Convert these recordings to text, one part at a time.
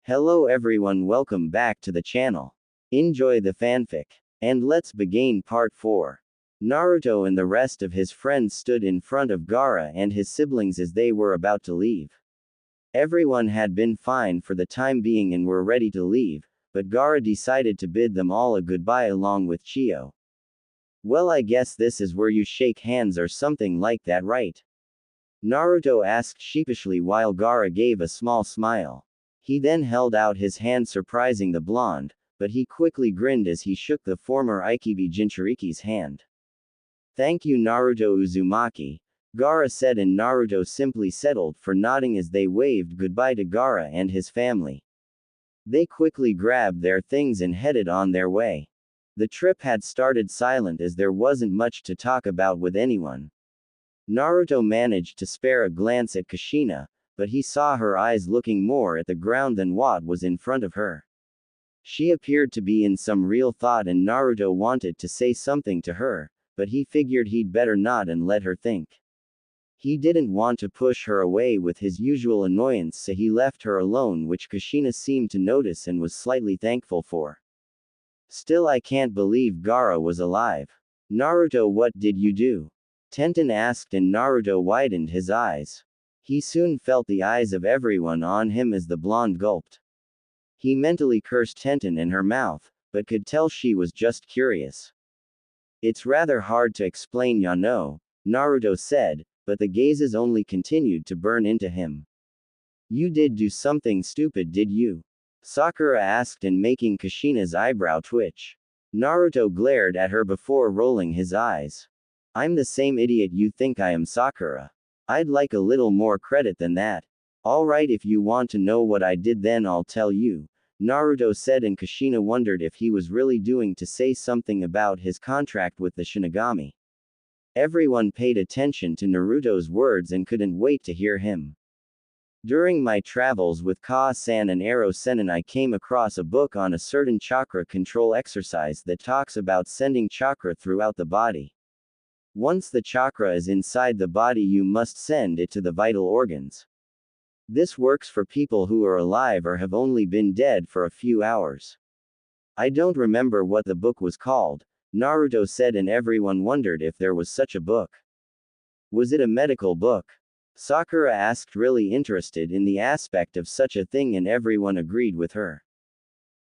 Hello everyone, welcome back to the channel. Enjoy the fanfic. And let's begin part 4. Naruto and the rest of his friends stood in front of Gaara and his siblings as they were about to leave. Everyone had been fine for the time being and were ready to leave, but Gaara decided to bid them all a goodbye along with Chio. Well, I guess this is where you shake hands or something like that, right? Naruto asked sheepishly while Gaara gave a small smile. He then held out his hand, surprising the blonde, but he quickly grinned as he shook the former Ikibi Jinchuriki's hand. Thank you, Naruto Uzumaki, Gaara said, and Naruto simply settled for nodding as they waved goodbye to Gaara and his family. They quickly grabbed their things and headed on their way. The trip had started silent as there wasn't much to talk about with anyone. Naruto managed to spare a glance at Kushina, but he saw her eyes looking more at the ground than what was in front of her. She appeared to be in some real thought and Naruto wanted to say something to her, but he figured he'd better not and let her think. He didn't want to push her away with his usual annoyance, so he left her alone, which Kushina seemed to notice and was slightly thankful for. Still, I can't believe Gaara was alive. Naruto, what did you do? Tenten asked, and Naruto widened his eyes. He soon felt the eyes of everyone on him as the blonde gulped. He mentally cursed Tenten in her mouth, but could tell she was just curious. It's rather hard to explain, ya know, Naruto said, but the gazes only continued to burn into him. You did do something stupid, did you? Sakura asked, and making Kushina's eyebrow twitch. Naruto glared at her before rolling his eyes. I'm the same idiot you think I am, Sakura. I'd like a little more credit than that. Alright, if you want to know what I did, then I'll tell you, Naruto said, and Kushina wondered if he was really doing to say something about his contract with the Shinigami. Everyone paid attention to Naruto's words and couldn't wait to hear him. During my travels with Ka-san and Ero-senin, I came across a book on a certain chakra control exercise that talks about sending chakra throughout the body. Once the chakra is inside the body, you must send it to the vital organs. This works for people who are alive or have only been dead for a few hours. I don't remember what the book was called, Naruto said, and everyone wondered if there was such a book. Was it a medical book? Sakura asked, really interested in the aspect of such a thing, and everyone agreed with her.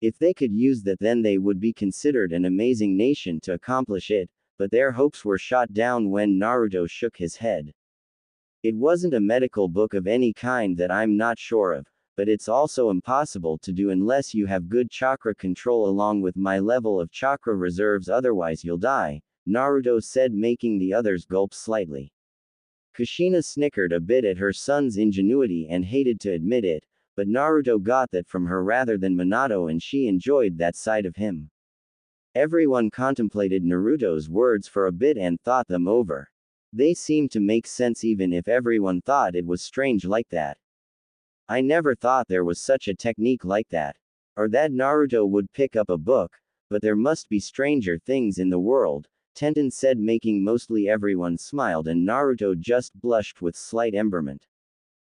If they could use that, then they would be considered an amazing nation to accomplish it. But their hopes were shot down when Naruto shook his head. It wasn't a medical book of any kind that I'm not sure of, but it's also impossible to do unless you have good chakra control along with my level of chakra reserves, otherwise you'll die, Naruto said, making the others gulp slightly. Kushina snickered a bit at her son's ingenuity and hated to admit it, but Naruto got that from her rather than Minato, and she enjoyed that side of him. Everyone contemplated Naruto's words for a bit and thought them over. They seemed to make sense even if everyone thought it was strange like that. I never thought there was such a technique like that. Or that Naruto would pick up a book, but there must be stranger things in the world, Tenten said, making mostly everyone smiled, and Naruto just blushed with slight embarrassment.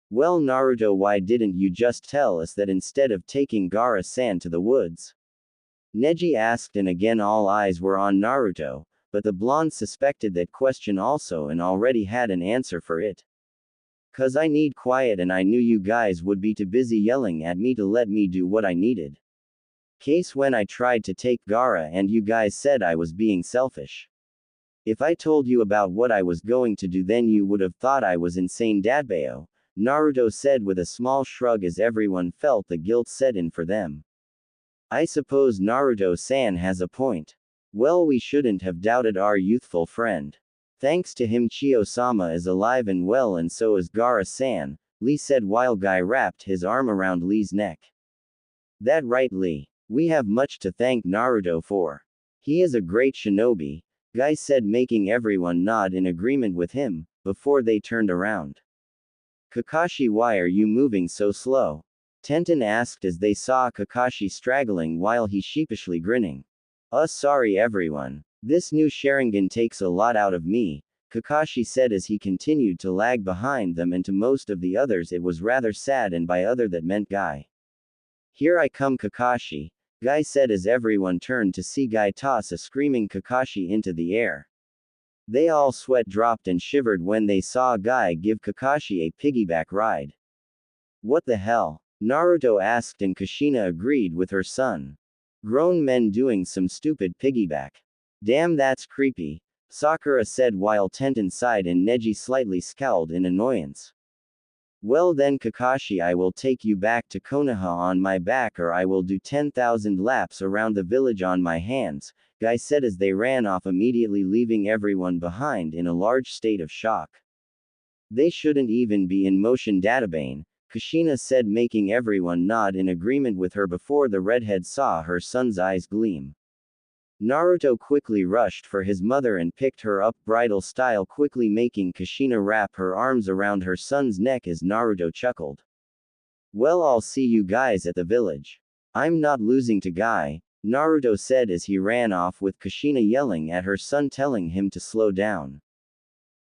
Well, Naruto, why didn't you just tell us that instead of taking Gaara-san to the woods? Neji asked, and again all eyes were on Naruto, but the blonde suspected that question also and already had an answer for it. 'Cause I need quiet and I knew you guys would be too busy yelling at me to let me do what I needed. Case when I tried to take Gaara and you guys said I was being selfish. If I told you about what I was going to do, then you would have thought I was insane, Dadbeo, Naruto said with a small shrug as everyone felt the guilt set in for them. I suppose Naruto-san has a point. Well, we shouldn't have doubted our youthful friend. Thanks to him, Chio-sama is alive and well, and so is Gaara-san, Lee said while Guy wrapped his arm around Lee's neck. That right, Lee. We have much to thank Naruto for. He is a great shinobi, Guy said, making everyone nod in agreement with him, before they turned around. Kakashi, why are you moving so slow? Tenten asked as they saw Kakashi straggling while he sheepishly grinning. Sorry everyone. This new Sharingan takes a lot out of me, Kakashi said as he continued to lag behind them, and to most of the others it was rather sad, and by other that meant Guy. Here I come Kakashi, Guy said as everyone turned to see Guy toss a screaming Kakashi into the air. They all sweat dropped and shivered when they saw Guy give Kakashi a piggyback ride. What the hell? Naruto asked and Kushina agreed with her son. Grown men doing some stupid piggyback. Damn, that's creepy, Sakura said while Tenten sighed and Neji slightly scowled in annoyance. Well then Kakashi, I will take you back to Konoha on my back, or I will do 10,000 laps around the village on my hands, Guy said as they ran off, immediately leaving everyone behind in a large state of shock. They shouldn't even be in motion, Databane, Kushina said, making everyone nod in agreement with her before the redhead saw her son's eyes gleam. Naruto quickly rushed for his mother and picked her up bridal style, quickly making Kushina wrap her arms around her son's neck as Naruto chuckled. Well, I'll see you guys at the village. I'm not losing to Guy, Naruto said as he ran off with Kushina yelling at her son, telling him to slow down.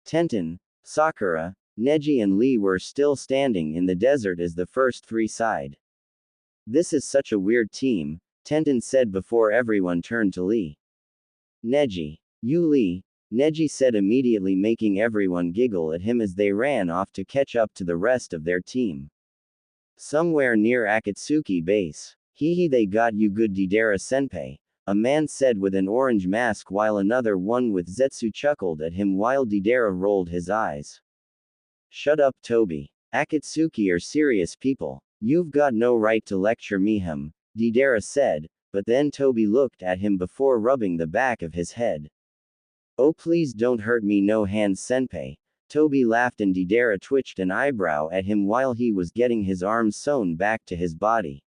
Tenten, Sakura, Neji and Lee were still standing in the desert as the first three sighed. This is such a weird team, Tenten said before everyone turned to Lee. Neji. You Lee, Neji said immediately, making everyone giggle at him as they ran off to catch up to the rest of their team. Somewhere near Akatsuki base. Hehe, they got you good Deidara senpai, a man said with an orange mask while another one with Zetsu chuckled at him while Deidara rolled his eyes. Shut up Toby. Akatsuki are serious people. You've got no right to lecture me him, Deidara said, but then Toby looked at him before rubbing the back of his head. Oh please don't hurt me, no hands senpai, Toby laughed and Deidara twitched an eyebrow at him while he was getting his arms sewn back to his body.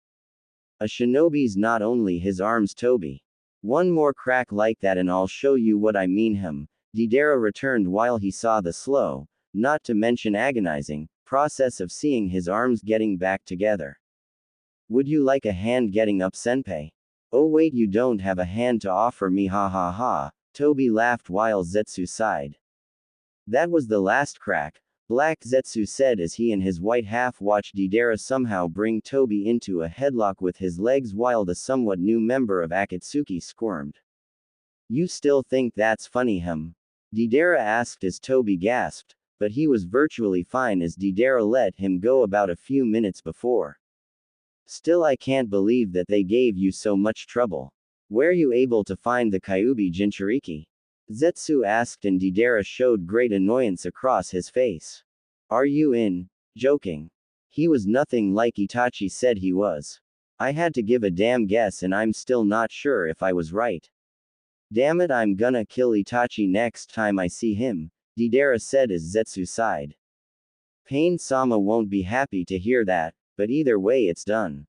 A shinobi's not only his arms, Toby. One more crack like that and I'll show you what I mean him, Deidara returned while he saw the slow, not to mention agonizing, process of seeing his arms getting back together. Would you like a hand getting up senpai? Oh wait, you don't have a hand to offer me, ha ha ha, Toby laughed while Zetsu sighed. That was the last crack, Black Zetsu said as he and his white half watched Deidara somehow bring Toby into a headlock with his legs while the somewhat new member of Akatsuki squirmed. You still think that's funny him? Deidara asked as Toby gasped, but he was virtually fine as Deidara let him go about a few minutes before. Still, I can't believe that they gave you so much trouble. Were you able to find the Kyuubi Jinchuriki? Zetsu asked and Deidara showed great annoyance across his face. Are you in? Joking. He was nothing like Itachi said he was. I had to give a damn guess and I'm still not sure if I was right. Damn it, I'm gonna kill Itachi next time I see him, Deidara said as Zetsu sighed. Pain-sama won't be happy to hear that, but either way it's done.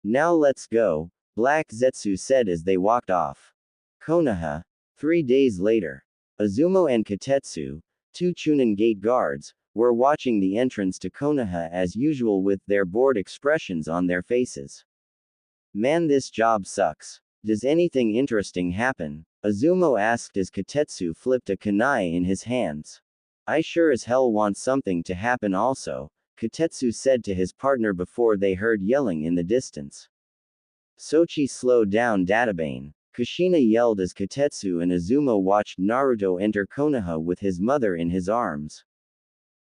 Now let's go, Black Zetsu said as they walked off. Konoha. 3 days later. Azumo and Katetsu, two Chunin gate guards, were watching the entrance to Konoha as usual with their bored expressions on their faces. Man, this job sucks. Does anything interesting happen? Azumo asked as Katetsu flipped a kunai in his hands. I sure as hell want something to happen also, Katetsu said to his partner before they heard yelling in the distance. Sochi, slowed down Databane. Kushina yelled as Katetsu and Azumo watched Naruto enter Konoha with his mother in his arms.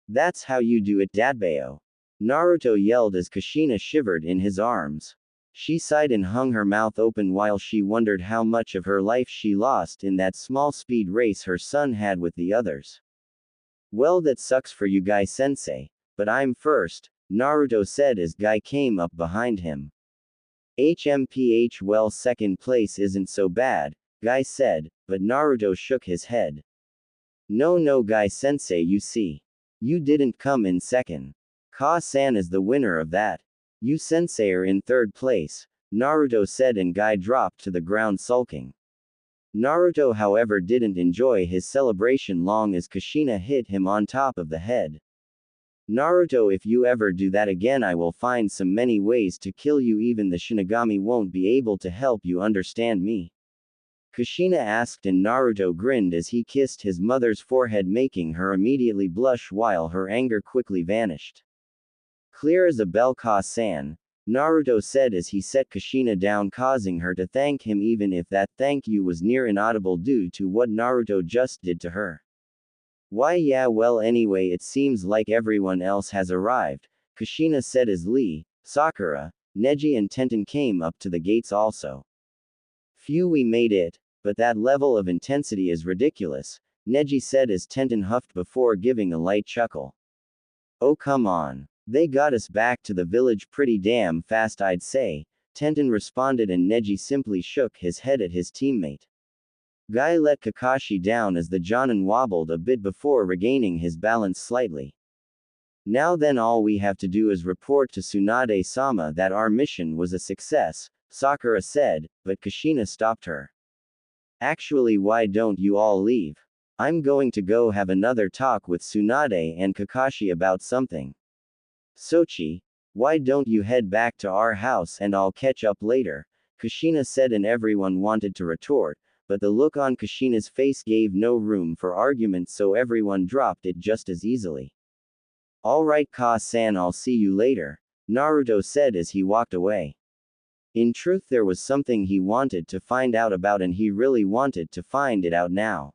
That's how you do it, Dadbao. Naruto yelled as Kushina shivered in his arms. She sighed and hung her mouth open while she wondered how much of her life she lost in that small speed race her son had with the others. Well, that sucks for you, Guy sensei, but I'm first, Naruto said as Guy came up behind him. HMPH, well, second place isn't so bad, Guy said, but Naruto shook his head. No Guy sensei, you see. You didn't come in second. Ka-san is the winner of that. You sensei are in third place, Naruto said and Guy dropped to the ground sulking. Naruto however didn't enjoy his celebration long as Kushina hit him on top of the head. Naruto, if you ever do that again I will find some many ways to kill you, even the Shinigami won't be able to help you, understand me? Kushina asked and Naruto grinned as he kissed his mother's forehead, making her immediately blush while her anger quickly vanished. Clear as a bell, Ka-san, Naruto said as he set Kushina down, causing her to thank him even if that thank you was near inaudible due to what Naruto just did to her. Why yeah well anyway it seems like everyone else has arrived, Kushina said as Lee, Sakura, Neji and Tenten came up to the gates also. Phew, we made it, but that level of intensity is ridiculous, Neji said as Tenten huffed before giving a light chuckle. Oh come on. They got us back to the village pretty damn fast I'd say, Tenten responded and Neji simply shook his head at his teammate. Guy let Kakashi down as the Jonin wobbled a bit before regaining his balance slightly. Now then all we have to do is report to Tsunade-sama that our mission was a success, Sakura said, but Kushina stopped her. Actually why don't you all leave? I'm going to go have another talk with Tsunade and Kakashi about something. Sochi, why don't you head back to our house and I'll catch up later, Kushina said and everyone wanted to retort, but the look on Kushina's face gave no room for argument so everyone dropped it just as easily. Alright Ka-san, I'll see you later, Naruto said as he walked away. In truth there was something he wanted to find out about and he really wanted to find it out now.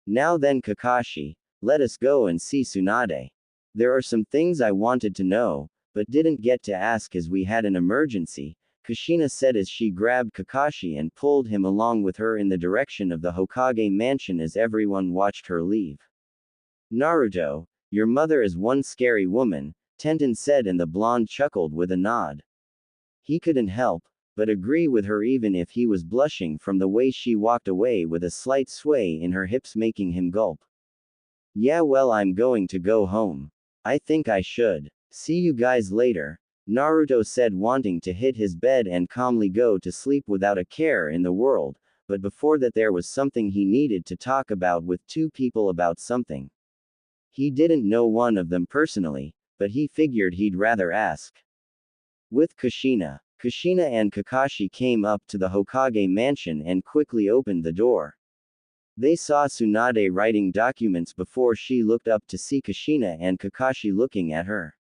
Now then Kakashi, let us go and see Tsunade. There are some things I wanted to know, but didn't get to ask as we had an emergency, Kushina said as she grabbed Kakashi and pulled him along with her in the direction of the Hokage mansion as everyone watched her leave. Naruto, your mother is one scary woman, Tenten said and the blonde chuckled with a nod. He couldn't help but agree with her even if he was blushing from the way she walked away with a slight sway in her hips making him gulp. Yeah well I'm going to go home. I think I should. See you guys later, Naruto said wanting to hit his bed and calmly go to sleep without a care in the world, but before that there was something he needed to talk about with two people about something. He didn't know one of them personally, but he figured he'd rather ask. With Kushina. Kushina and Kakashi came up to the Hokage mansion and quickly opened the door. They saw Tsunade writing documents before she looked up to see Kushina and Kakashi looking at her.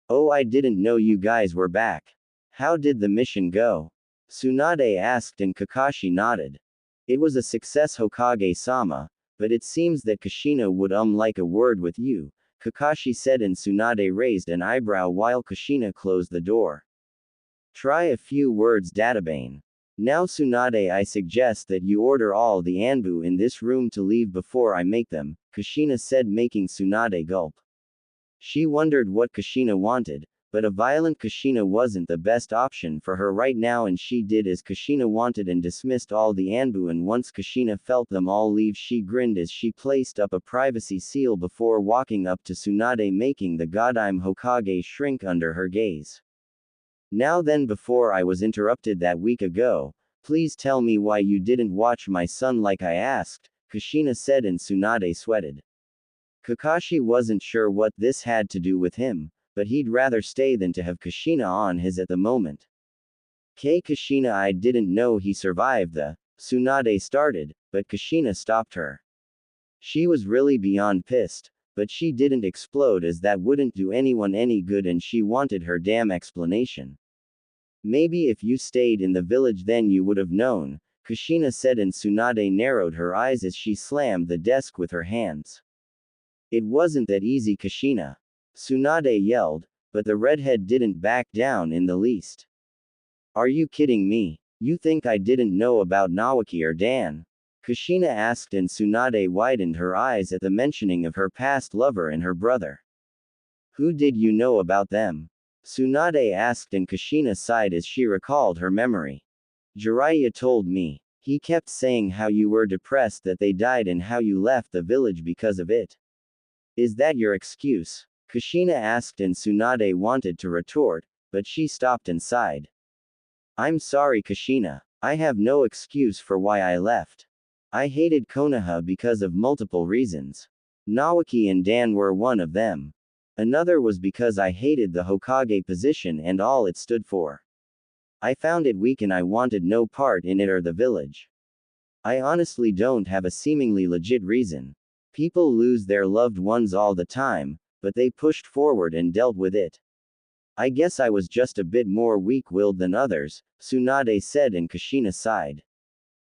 Oh, I didn't know you guys were back. How did the mission go? Tsunade asked and Kakashi nodded. It was a success Hokage-sama, but it seems that Kushina would like a word with you, Kakashi said and Tsunade raised an eyebrow while Kushina closed the door. Try a few words Databane. Now Tsunade I suggest that you order all the Anbu in this room to leave before I make them, Kushina said making Tsunade gulp. She wondered what Kushina wanted, but a violent Kushina wasn't the best option for her right now and she did as Kushina wanted and dismissed all the Anbu and once Kushina felt them all leave she grinned as she placed up a privacy seal before walking up to Tsunade making the Godime Hokage shrink under her gaze. Now then before I was interrupted that week ago, please tell me why you didn't watch my son like I asked, Kushina said and Tsunade sweated. Kakashi wasn't sure what this had to do with him, but he'd rather stay than to have Kushina on his at the moment. Kushina I didn't know he survived the, Tsunade started, but Kushina stopped her. She was really beyond pissed, but she didn't explode as that wouldn't do anyone any good and she wanted her damn explanation. Maybe if you stayed in the village then you would have known, Kushina said and Tsunade narrowed her eyes as she slammed the desk with her hands. It wasn't that easy Kushina. Tsunade yelled, but the redhead didn't back down in the least. Are you kidding me? You think I didn't know about Nawaki or Dan? Kushina asked and Tsunade widened her eyes at the mentioning of her past lover and her brother. Who did you know about them? Tsunade asked and Kushina sighed as she recalled her memory. Jiraiya told me. He kept saying how you were depressed that they died and how you left the village because of it. Is that your excuse? Kushina asked and Tsunade wanted to retort, but she stopped and sighed. I'm sorry Kushina. I have no excuse for why I left. I hated Konoha because of multiple reasons. Nawaki and Dan were one of them. Another was because I hated the Hokage position and all it stood for. I found it weak and I wanted no part in it or the village. I honestly don't have a seemingly legit reason. People lose their loved ones all the time, but they pushed forward and dealt with it. I guess I was just a bit more weak-willed than others, Tsunade said, and Kushina sighed.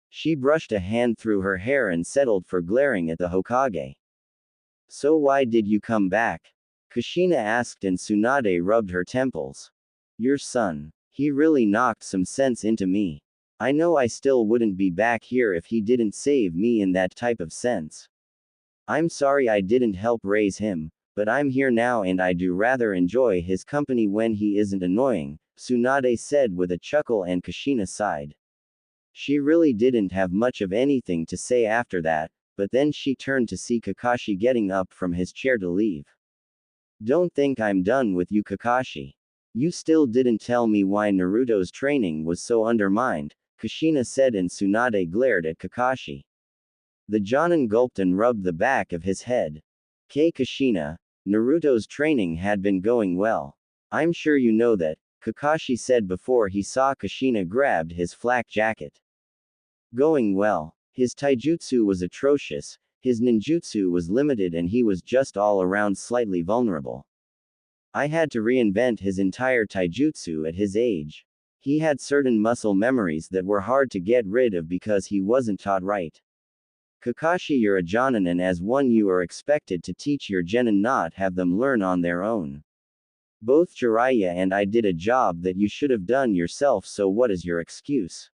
She brushed a hand through her hair and settled for glaring at the Hokage. So why did you come back? Kushina asked, and Tsunade rubbed her temples. Your son. He really knocked some sense into me. I know I still wouldn't be back here if he didn't save me in that type of sense. I'm sorry I didn't help raise him, but I'm here now and I do rather enjoy his company when he isn't annoying, Tsunade said with a chuckle, and Kushina sighed. She really didn't have much of anything to say after that, but then she turned to see Kakashi getting up from his chair to leave. Don't think I'm done with you, Kakashi. You still didn't tell me why Naruto's training was so undermined, Kushina said, and Tsunade glared at Kakashi. The Jonin gulped and rubbed the back of his head. Kushina, Naruto's training had been going well. I'm sure you know that, Kakashi said before he saw Kushina grabbed his flak jacket. Going well. His taijutsu was atrocious, his ninjutsu was limited, and he was just all around slightly vulnerable. I had to reinvent his entire taijutsu at his age. He had certain muscle memories that were hard to get rid of because he wasn't taught right. Kakashi, you're a Jonin, and as one you are expected to teach your genin, not have them learn on their own. Both Jiraiya and I did a job that you should have done yourself, so what is your excuse?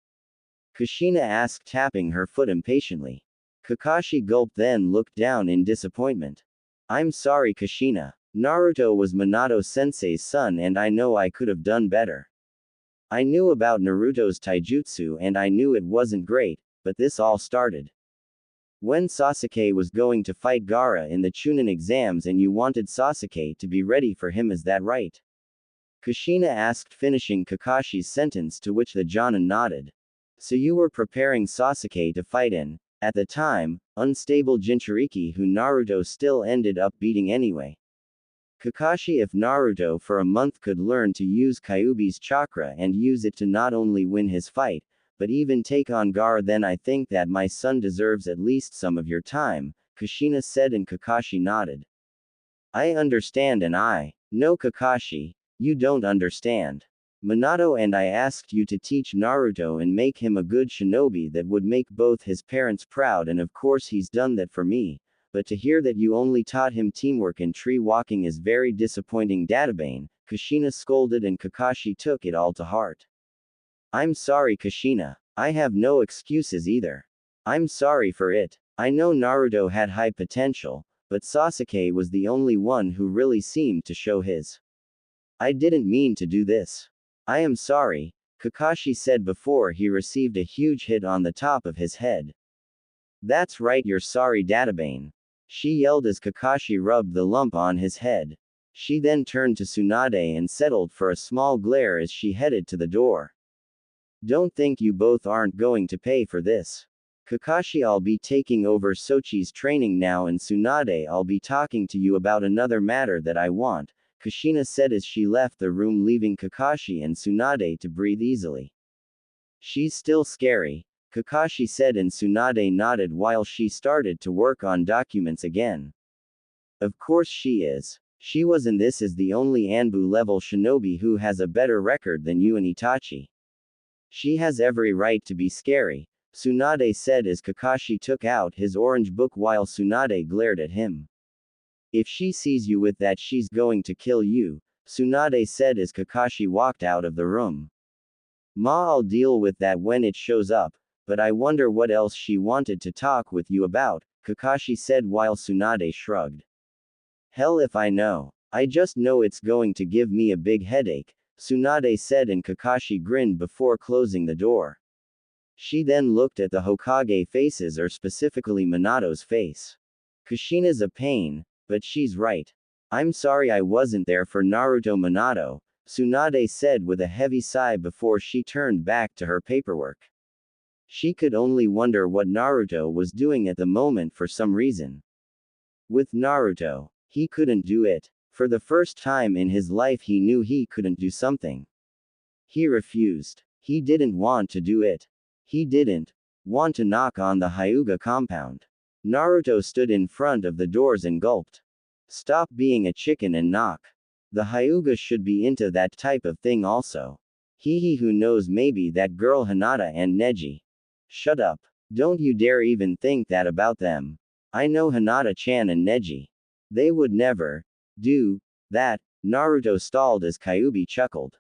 Kushina asked, tapping her foot impatiently. Kakashi gulped, then looked down in disappointment. I'm sorry, Kushina. Naruto was Minato-sensei's son and I know I could have done better. I knew about Naruto's taijutsu and I knew it wasn't great, but this all started when Sasuke was going to fight Gaara in the Chunin exams and you wanted Sasuke to be ready for him, is that right? Kushina asked, finishing Kakashi's sentence, to which the Jonin nodded. So you were preparing Sasuke to fight in, at the time, unstable Jinchuriki, who Naruto still ended up beating anyway. Kakashi, if Naruto for a month could learn to use Kyuubi's chakra and use it to not only win his fight, but even take on Gaara, then I think that my son deserves at least some of your time, Kushina said, and Kakashi nodded. I understand, and no, Kakashi, you don't understand. Minato and I asked you to teach Naruto and make him a good shinobi that would make both his parents proud, and of course he's done that for me, but to hear that you only taught him teamwork and tree walking is very disappointing, Databane, Kushina scolded, and Kakashi took it all to heart. I'm sorry, Kushina. I have no excuses either. I'm sorry for it. I know Naruto had high potential, but Sasuke was the only one who really seemed to show his. I didn't mean to do this. I am sorry, Kakashi said before he received a huge hit on the top of his head. That's right, you're sorry, Databane. She yelled as Kakashi rubbed the lump on his head. She then turned to Tsunade and settled for a small glare as she headed to the door. Don't think you both aren't going to pay for this. Kakashi, I'll be taking over Sochi's training now, and Tsunade, I'll be talking to you about another matter that I want, Kushina said as she left the room, leaving Kakashi and Tsunade to breathe easily. She's still scary, Kakashi said, and Tsunade nodded while she started to work on documents again. Of course she is. She was, and this is the only Anbu level shinobi who has a better record than you and Itachi. She has every right to be scary, Tsunade said as Kakashi took out his orange book while Tsunade glared at him. If she sees you with that, she's going to kill you, Tsunade said as Kakashi walked out of the room. I'll deal with that when it shows up, but I wonder what else she wanted to talk with you about, Kakashi said while Tsunade shrugged. Hell if I know. I just know it's going to give me a big headache, Tsunade said, and Kakashi grinned before closing the door. She then looked at the Hokage faces, or specifically Minato's face. Kushina's a pain, but she's right. I'm sorry I wasn't there for Naruto, Minato, Tsunade said with a heavy sigh before she turned back to her paperwork. She could only wonder what Naruto was doing at the moment for some reason. With Naruto, he couldn't do it. For the first time in his life he knew he couldn't do something. He refused. He didn't want to do it. He didn't want to knock on the Hyuga compound. Naruto stood in front of the doors and gulped. Stop being a chicken and knock. The Hyuga should be into that type of thing also. He who knows, maybe that girl Hinata and Neji. Shut up. Don't you dare even think that about them. I know Hinata-chan and Neji. They would never do that. Naruto stalled as Kyuubi chuckled.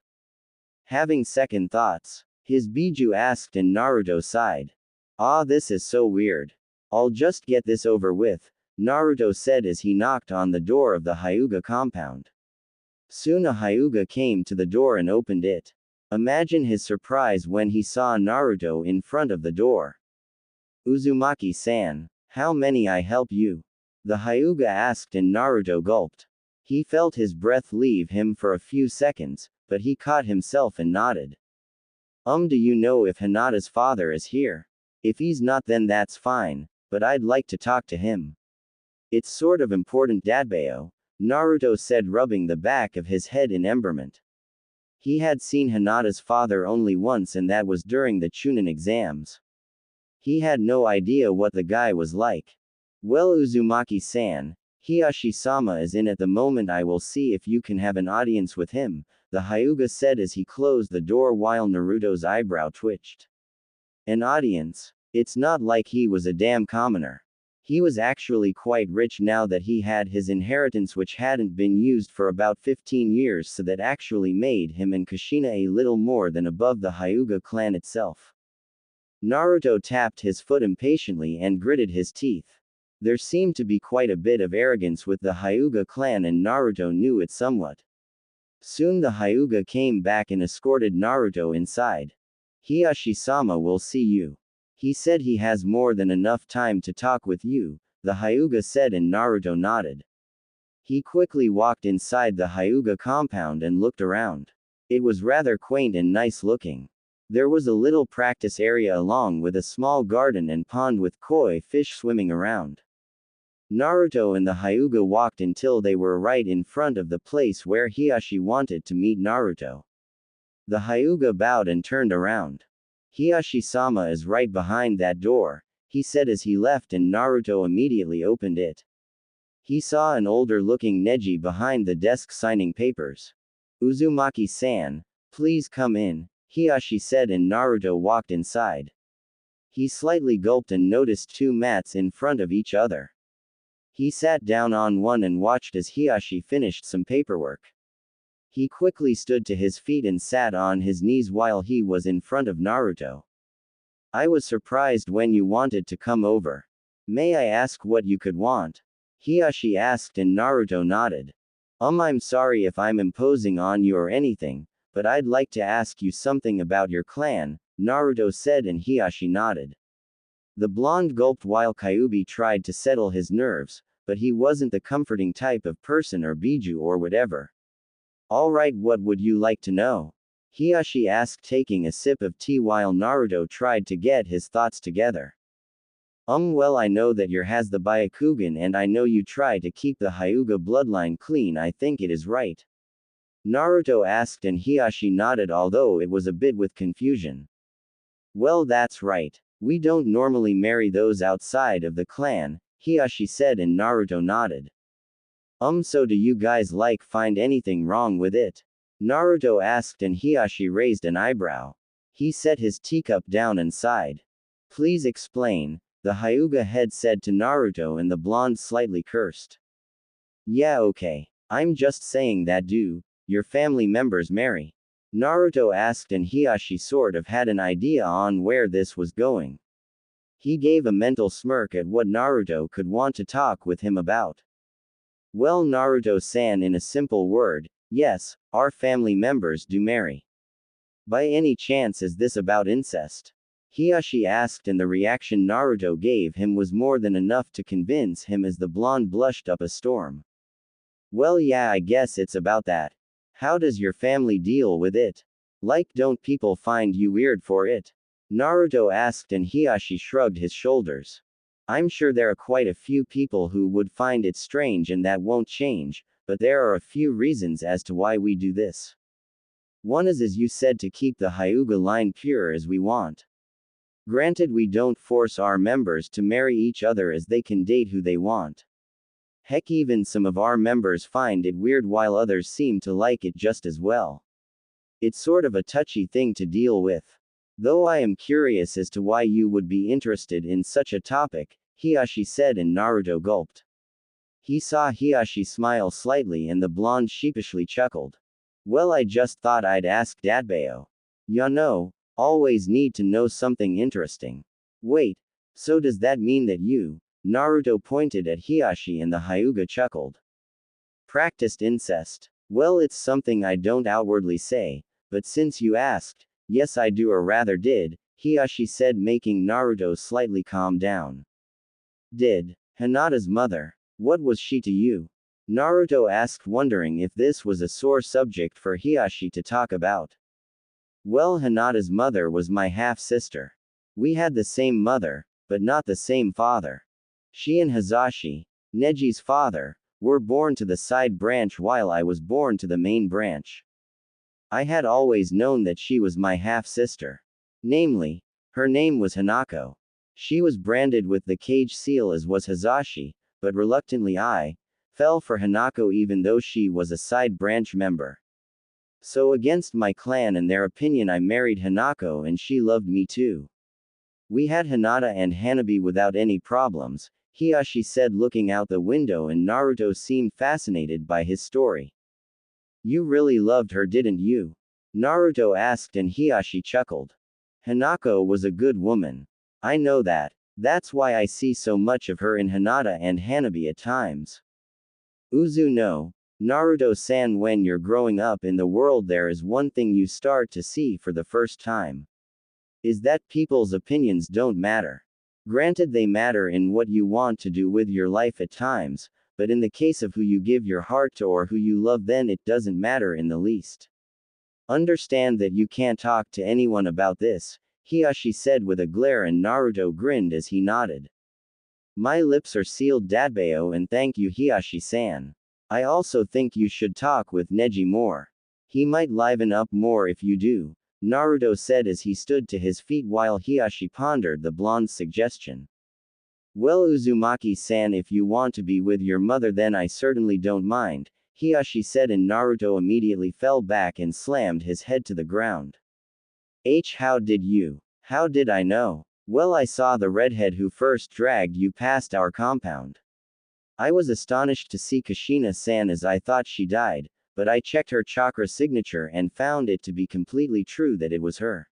Having second thoughts, his Biju asked and Naruto sighed. Ah, this is so weird. I'll just get this over with, Naruto said as he knocked on the door of the Hyuga compound. Soon a Hyuga came to the door and opened it. Imagine his surprise when he saw Naruto in front of the door. Uzumaki-san, how may I help you? The Hyuga asked and Naruto gulped. He felt his breath leave him for a few seconds, but he caught himself and nodded. Do you know if Hinata's father is here? If he's not, then that's fine, but I'd like to talk to him. It's sort of important, Dadbao, Naruto said, rubbing the back of his head in emberment. He had seen Hinata's father only once, and that was during the Chunin exams. He had no idea what the guy was like. Well, Uzumaki-san, Hiyashi-sama is in at the moment. I will see if you can have an audience with him, the Hyuga said as he closed the door while Naruto's eyebrow twitched. An audience? It's not like he was a damn commoner. He was actually quite rich now that he had his inheritance, which hadn't been used for about 15 years, so that actually made him and Kushina a little more than above the Hyuga clan itself. Naruto tapped his foot impatiently and gritted his teeth. There seemed to be quite a bit of arrogance with the Hyuga clan, and Naruto knew it somewhat. Soon the Hyuga came back and escorted Naruto inside. Hiyashi-sama will see you. He said he has more than enough time to talk with you, the Hyuga said, and Naruto nodded. He quickly walked inside the Hyuga compound and looked around. It was rather quaint and nice looking. There was a little practice area along with a small garden and pond with koi fish swimming around. Naruto and the Hyuga walked until they were right in front of the place where Hiyashi wanted to meet Naruto. The Hyuga bowed and turned around. Hiyashi-sama is right behind that door, he said as he left, and Naruto immediately opened it. He saw an older-looking Neji behind the desk signing papers. Uzumaki-san, please come in, Hiyashi said, and Naruto walked inside. He slightly gulped and noticed two mats in front of each other. He sat down on one and watched as Hiyashi finished some paperwork. He quickly stood to his feet and sat on his knees while he was in front of Naruto. I was surprised when you wanted to come over. May I ask what you could want? Hiyashi asked, and Naruto nodded. I'm sorry if I'm imposing on you or anything, but I'd like to ask you something about your clan, Naruto said, and Hiyashi nodded. The blonde gulped while Kyuubi tried to settle his nerves, but he wasn't the comforting type of person or Biju or whatever. Alright, what would you like to know? Hiyashi asked, taking a sip of tea while Naruto tried to get his thoughts together. Well, I know that your has the Byakugan, and I know you try to keep the Hyuga bloodline clean. I think it is right. Naruto asked, and Hiyashi nodded, although it was a bit with confusion. Well, that's right. We don't normally marry those outside of the clan, Hiyashi said, and Naruto nodded. So do you guys find anything wrong with it? Naruto asked, and Hiyashi raised an eyebrow. He set his teacup down and sighed. Please explain, the Hyuga head said to Naruto, and the blonde slightly cursed. Yeah, okay. I'm just saying that do your family members marry? Naruto asked, and Hiyashi sort of had an idea on where this was going. He gave a mental smirk at what Naruto could want to talk with him about. Well, Naruto-san, in a simple word, yes, our family members do marry. By any chance is this about incest? Hiyashi asked, and the reaction Naruto gave him was more than enough to convince him as the blonde blushed up a storm. Well, yeah, I guess it's about that. How does your family deal with it? Don't people find you weird for it? Naruto asked, and Hiyashi shrugged his shoulders. I'm sure there are quite a few people who would find it strange, and that won't change, but there are a few reasons as to why we do this. One is, as you said, to keep the Hyuga line pure as we want. Granted, we don't force our members to marry each other, as they can date who they want. Heck, even some of our members find it weird while others seem to like it just as well. It's sort of a touchy thing to deal with. Though I am curious as to why you would be interested in such a topic, Hiyashi said, and Naruto gulped. He saw Hiyashi smile slightly and the blonde sheepishly chuckled. Well, I just thought I'd ask Dadbeo. Ya know, always need to know something interesting. Wait, so does that mean that you, Naruto pointed at Hiyashi and the Hyuga chuckled. Practiced incest? Well, it's something I don't outwardly say, but since you asked, yes I do, or rather did, Hiyashi said, making Naruto slightly calm down. Did? Hinata's mother. What was she to you? Naruto asked, wondering if this was a sore subject for Hiyashi to talk about. Well, Hinata's mother was my half-sister. We had the same mother, but not the same father. She and Hazashi, Neji's father, were born to the side branch while I was born to the main branch. I had always known that she was my half-sister. Namely, her name was Hanako. She was branded with the cage seal as was Hazashi, but reluctantly I fell for Hanako even though she was a side branch member. So against my clan and their opinion I married Hanako and she loved me too. We had Hinata and Hanabi without any problems, Hiyashi said, looking out the window, and Naruto seemed fascinated by his story. You really loved her, didn't you? Naruto asked, and Hiyashi chuckled. Hanako was a good woman. I know that. That's why I see so much of her in Hinata and Hanabi at times. Uzu no, Naruto-san, when you're growing up in the world there is one thing you start to see for the first time. Is that people's opinions don't matter. Granted, they matter in what you want to do with your life at times, but in the case of who you give your heart to or who you love, then it doesn't matter in the least. Understand that you can't talk to anyone about this, Hiyashi said with a glare, and Naruto grinned as he nodded. My lips are sealed, Dadbeo, and thank you, Hiyashi-san. I also think you should talk with Neji more. He might liven up more if you do, Naruto said as he stood to his feet while Hiyashi pondered the blonde's suggestion. Well, Uzumaki-san, if you want to be with your mother then I certainly don't mind, Hiyashi said, and Naruto immediately fell back and slammed his head to the ground. How did I know? Well, I saw the redhead who first dragged you past our compound. I was astonished to see Kushina-san as I thought she died, but I checked her chakra signature and found it to be completely true that it was her.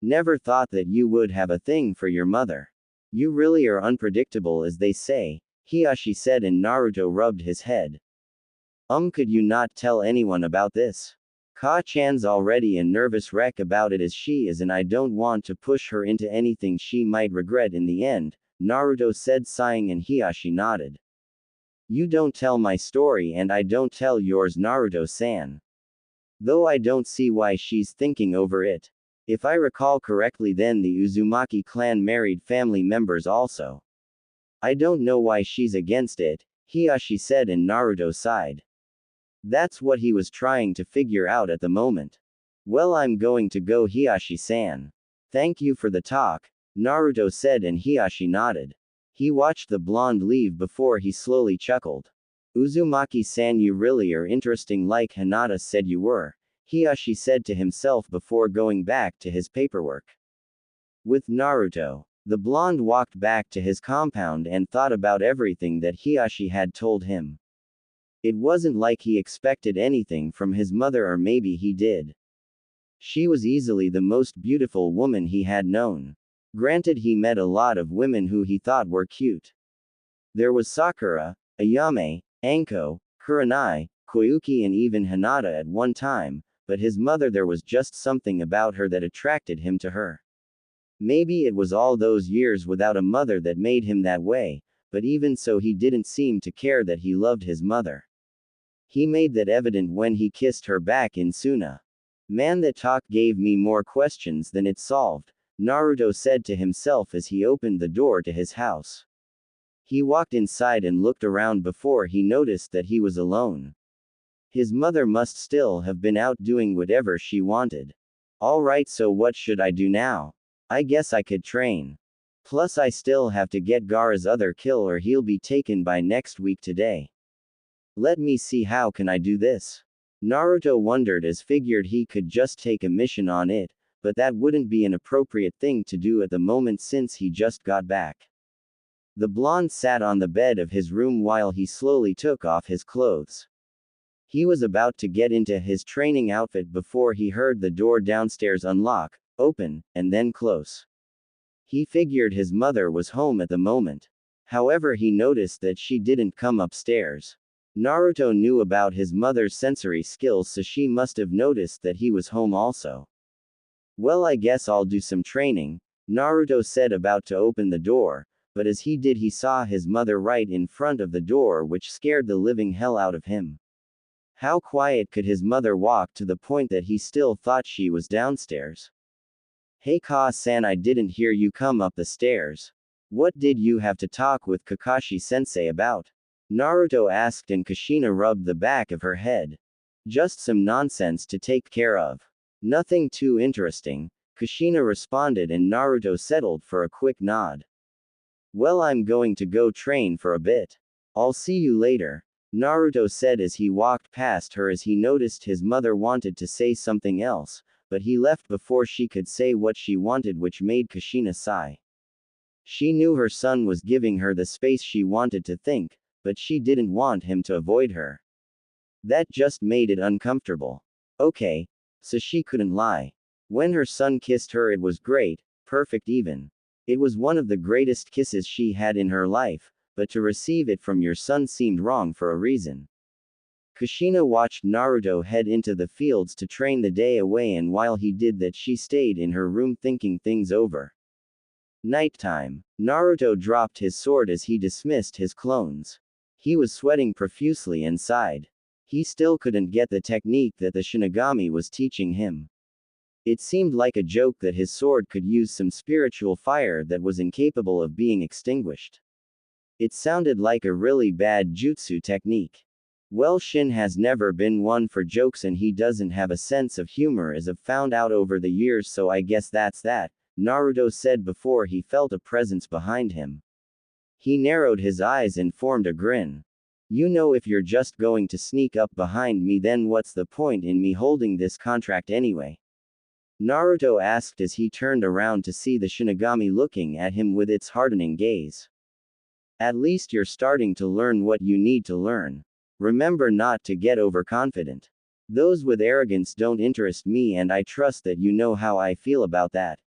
Never thought that you would have a thing for your mother. You really are unpredictable, as they say, Hiyashi said, and Naruto rubbed his head. Could you not tell anyone about this? Ka-chan's already a nervous wreck about it as she is, and I don't want to push her into anything she might regret in the end, Naruto said, sighing, and Hiyashi nodded. You don't tell my story and I don't tell yours, Naruto-san. Though I don't see why she's thinking over it. If I recall correctly, then the Uzumaki clan married family members also. I don't know why she's against it, Hiyashi said, and Naruto sighed. That's what he was trying to figure out at the moment. Well, I'm going to go, Hiyashi-san. Thank you for the talk, Naruto said, and Hiyashi nodded. He watched the blonde leave before he slowly chuckled. Uzumaki-san, you really are interesting, like Hinata said you were, Hiyashi said to himself before going back to his paperwork. With Naruto, the blonde walked back to his compound and thought about everything that Hiyashi had told him. It wasn't like he expected anything from his mother, or maybe he did. She was easily the most beautiful woman he had known. Granted, he met a lot of women who he thought were cute. There was Sakura, Ayame, Anko, Kurenai, Koyuki, and even Hinata at one time, but his mother, there was just something about her that attracted him to her. Maybe it was all those years without a mother that made him that way, but even so he didn't seem to care that he loved his mother. He made that evident when he kissed her back in Suna. Man, that talk gave me more questions than it solved, Naruto said to himself as he opened the door to his house. He walked inside and looked around before he noticed that he was alone. His mother must still have been out doing whatever she wanted. Alright, so what should I do now? I guess I could train. Plus I still have to get Gaara's other kill or he'll be taken by next week today. Let me see how can I do this. Naruto wondered as figured he could just take a mission on it, but that wouldn't be an appropriate thing to do at the moment since he just got back. The blonde sat on the bed of his room while he slowly took off his clothes. He was about to get into his training outfit before he heard the door downstairs unlock, open, and then close. He figured his mother was home at the moment. However, he noticed that she didn't come upstairs. Naruto knew about his mother's sensory skills, so she must have noticed that he was home also. Well, I guess I'll do some training, Naruto said, about to open the door, but as he did he saw his mother right in front of the door, which scared the living hell out of him. How quiet could his mother walk to the point that he still thought she was downstairs? Hey Ka-san, I didn't hear you come up the stairs. What did you have to talk with Kakashi-sensei about? Naruto asked, and Kushina rubbed the back of her head. Just some nonsense to take care of. Nothing too interesting, Kushina responded, and Naruto settled for a quick nod. Well, I'm going to go train for a bit. I'll see you later, Naruto said as he walked past her as he noticed his mother wanted to say something else, but he left before she could say what she wanted, which made Kushina sigh. She knew her son was giving her the space she wanted to think, but she didn't want him to avoid her. That just made it uncomfortable. Okay, so she couldn't lie. When her son kissed her, it was great, perfect even. It was one of the greatest kisses she had in her life, but to receive it from your son seemed wrong for a reason. Kushina watched Naruto head into the fields to train the day away, and while he did that she stayed in her room thinking things over. Nighttime. Naruto dropped his sword as he dismissed his clones. He was sweating profusely and sighed. He still couldn't get the technique that the Shinigami was teaching him. It seemed like a joke that his sword could use some spiritual fire that was incapable of being extinguished. It sounded like a really bad jutsu technique. Well, Shin has never been one for jokes, and he doesn't have a sense of humor, as I've found out over the years, so I guess that's that, Naruto said before he felt a presence behind him. He narrowed his eyes and formed a grin. You know, if you're just going to sneak up behind me, then what's the point in me holding this contract anyway? Naruto asked as he turned around to see the Shinigami looking at him with its hardening gaze. At least you're starting to learn what you need to learn. Remember not to get overconfident. Those with arrogance don't interest me, and I trust that you know how I feel about that.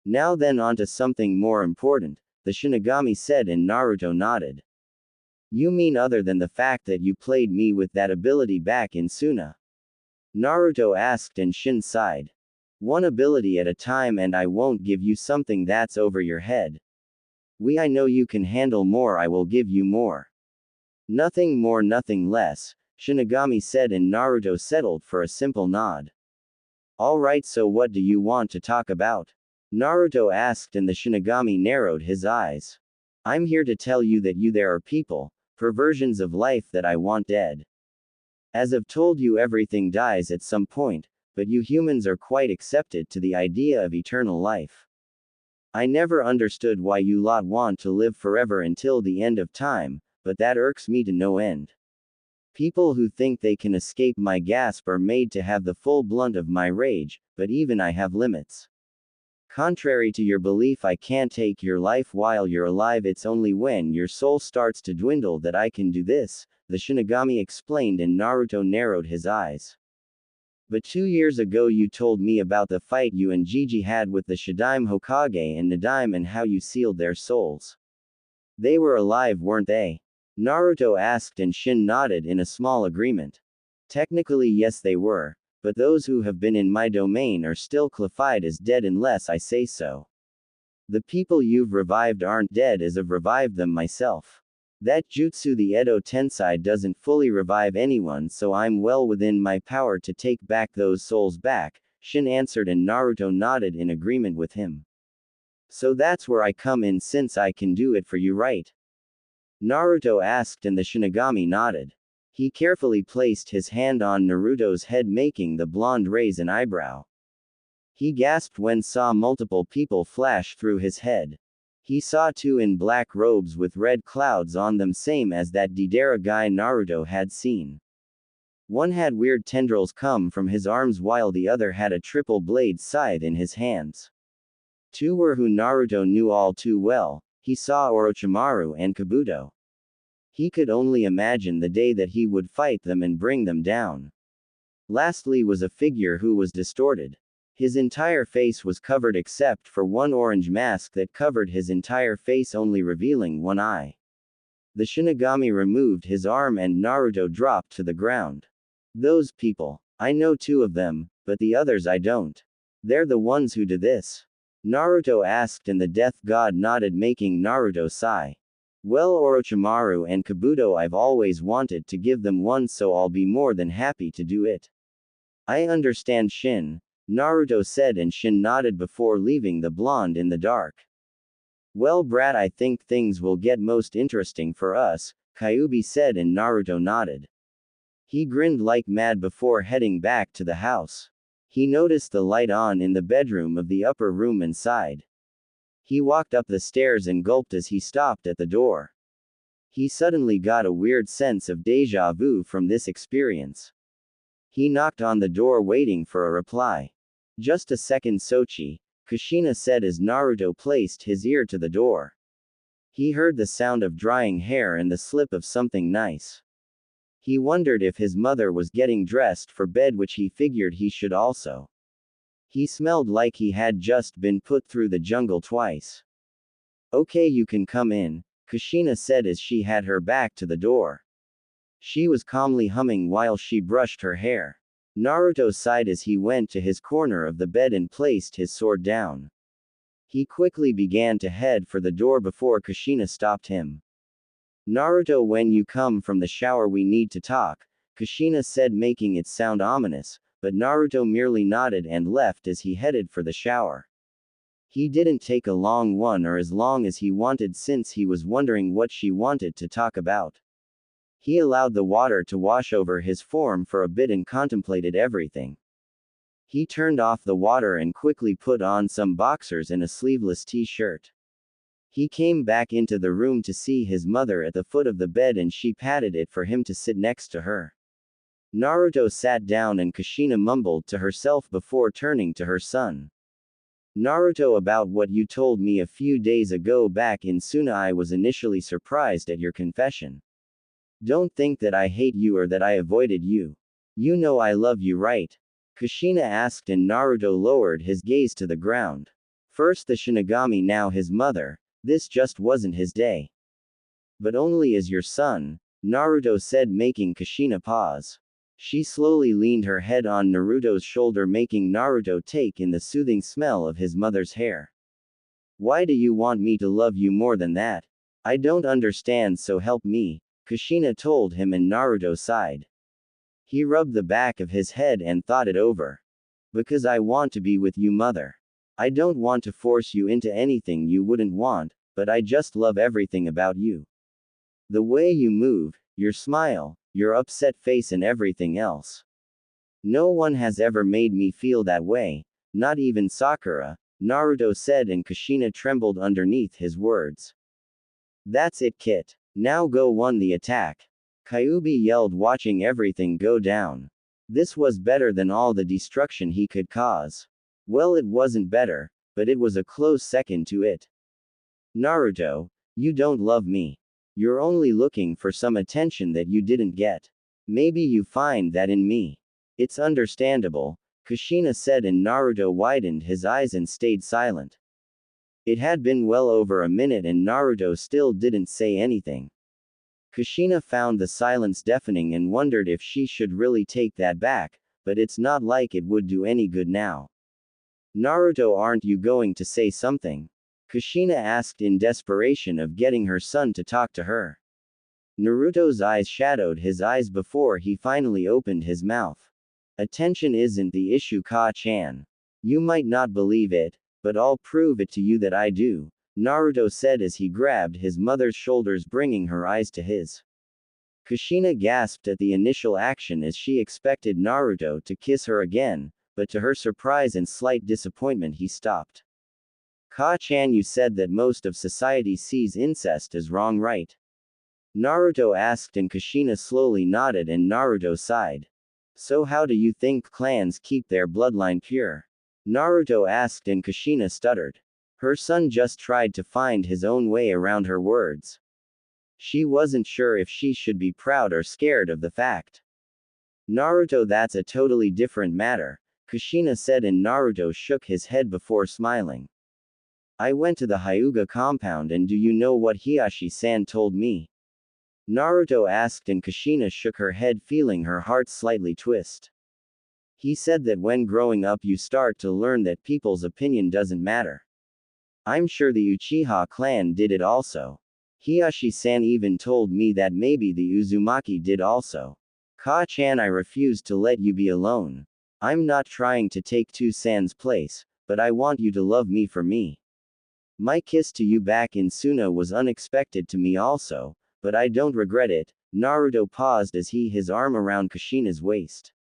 Now then, on to something more important, the Shinigami said, and Naruto nodded. You mean other than the fact that you played me with that ability back in Suna? Naruto asked, and Shin sighed. One ability at a time, and I won't give you something that's over your head. I know you can handle more, I will give you more. Nothing more, nothing less, Shinigami said, and Naruto settled for a simple nod. Alright, so what do you want to talk about? Naruto asked, and the Shinigami narrowed his eyes. I'm here to tell you that there are people, perversions of life that I want dead. As I've told you, everything dies at some point, but you humans are quite accepted to the idea of eternal life. I never understood why you lot want to live forever until the end of time, but that irks me to no end. People who think they can escape my grasp are made to have the full blunt of my rage, but even I have limits. Contrary to your belief, I can't take your life while you're alive. It's only when your soul starts to dwindle that I can do this, the Shinigami explained, and Naruto narrowed his eyes. But 2 years ago you told me about the fight you and Gigi had with the Shadaime Hokage and Nadaime, and how you sealed their souls. They were alive, weren't they? Naruto asked, and Shin nodded in a small agreement. Technically yes, they were, but those who have been in my domain are still classified as dead unless I say so. The people you've revived aren't dead, as I've revived them myself. That jutsu, the Edo Tensei, doesn't fully revive anyone, so I'm well within my power to take back those souls back, Shin answered, and Naruto nodded in agreement with him. So that's where I come in, since I can do it for you, right? Naruto asked, and the Shinigami nodded. He carefully placed his hand on Naruto's head, making the blonde raise an eyebrow. He gasped when saw multiple people flash through his head. He saw two in black robes with red clouds on them, same as that Deidara guy Naruto had seen. One had weird tendrils come from his arms while the other had a triple blade scythe in his hands. Two were who Naruto knew all too well. He saw Orochimaru and Kabuto. He could only imagine the day that he would fight them and bring them down. Lastly was a figure who was distorted. His entire face was covered except for one orange mask that covered his entire face, only revealing one eye. The Shinigami removed his arm and Naruto dropped to the ground. Those people. I know two of them, but the others I don't. They're the ones who did this? Naruto asked and the death god nodded, making Naruto sigh. Well, Orochimaru and Kabuto, I've always wanted to give them one, so I'll be more than happy to do it. I understand, Shin, Naruto said, and Shin nodded before leaving the blonde in the dark. Well, brat, I think things will get most interesting for us, Kyuubi said, and Naruto nodded. He grinned like mad before heading back to the house. He noticed the light on in the bedroom of the upper room and sighed. He walked up the stairs and gulped as he stopped at the door. He suddenly got a weird sense of déjà vu from this experience. He knocked on the door waiting for a reply. Just a second, Sochi, Kushina said as Naruto placed his ear to the door. He heard the sound of drying hair and the slip of something nice. He wondered if his mother was getting dressed for bed, which he figured he should also. He smelled like he had just been put through the jungle twice. Okay, you can come in, Kushina said as she had her back to the door. She was calmly humming while she brushed her hair. Naruto sighed as he went to his corner of the bed and placed his sword down. He quickly began to head for the door before Kushina stopped him. Naruto, when you come from the shower we need to talk, Kushina said, making it sound ominous, but Naruto merely nodded and left as he headed for the shower. He didn't take a long one, or as long as he wanted, since he was wondering what she wanted to talk about. He allowed the water to wash over his form for a bit and contemplated everything. He turned off the water and quickly put on some boxers and a sleeveless t-shirt. He came back into the room to see his mother at the foot of the bed, and she patted it for him to sit next to her. Naruto sat down and Kushina mumbled to herself before turning to her son. Naruto, about what you told me a few days ago back in Suna, I was initially surprised at your confession. Don't think that I hate you or that I avoided you. You know I love you, right? Kushina asked, and Naruto lowered his gaze to the ground. First the Shinigami, now his mother. This just wasn't his day. But only as your son, Naruto said, making Kushina pause. She slowly leaned her head on Naruto's shoulder, making Naruto take in the soothing smell of his mother's hair. Why do you want me to love you more than that? I don't understand, so help me, Kushina told him, and Naruto sighed. He rubbed the back of his head and thought it over. Because I want to be with you, mother. I don't want to force you into anything you wouldn't want, but I just love everything about you. The way you move, your smile, your upset face, and everything else. No one has ever made me feel that way, not even Sakura, Naruto said, and Kushina trembled underneath his words. That's it, Kit. Now go won the attack. Kyuubi yelled, watching everything go down. This was better than all the destruction he could cause. Well, it wasn't better, but it was a close second to it. Naruto, you don't love me. You're only looking for some attention that you didn't get. Maybe you find that in me. It's understandable, Kushina said, and Naruto widened his eyes and stayed silent. It had been well over a minute and Naruto still didn't say anything. Kushina found the silence deafening and wondered if she should really take that back, but it's not like it would do any good now. Naruto, aren't you going to say something? Kushina asked in desperation of getting her son to talk to her. Naruto's eyes shadowed his eyes before he finally opened his mouth. Attention isn't the issue, Ka-chan. You might not believe it, but I'll prove it to you that I do, Naruto said as he grabbed his mother's shoulders, bringing her eyes to his. Kushina gasped at the initial action as she expected Naruto to kiss her again, but to her surprise and slight disappointment he stopped. Ka-chan, you said that most of society sees incest as wrong, right? Naruto asked, and Kushina slowly nodded and Naruto sighed. So how do you think clans keep their bloodline pure? Naruto asked and Kushina stuttered. Her son just tried to find his own way around her words. She wasn't sure if she should be proud or scared of the fact. Naruto, that's a totally different matter, Kushina said, and Naruto shook his head before smiling. I went to the Hyuga compound, and do you know what Hiyashi-san told me? Naruto asked, and Kushina shook her head, feeling her heart slightly twist. He said that when growing up you start to learn that people's opinion doesn't matter. I'm sure the Uchiha clan did it also. Hiyashi-san even told me that maybe the Uzumaki did also. Ka-chan, I refuse to let you be alone. I'm not trying to take Two-san's place, but I want you to love me for me. My kiss to you back in Suna was unexpected to me also, but I don't regret it. Naruto paused as his arm around Kushina's waist.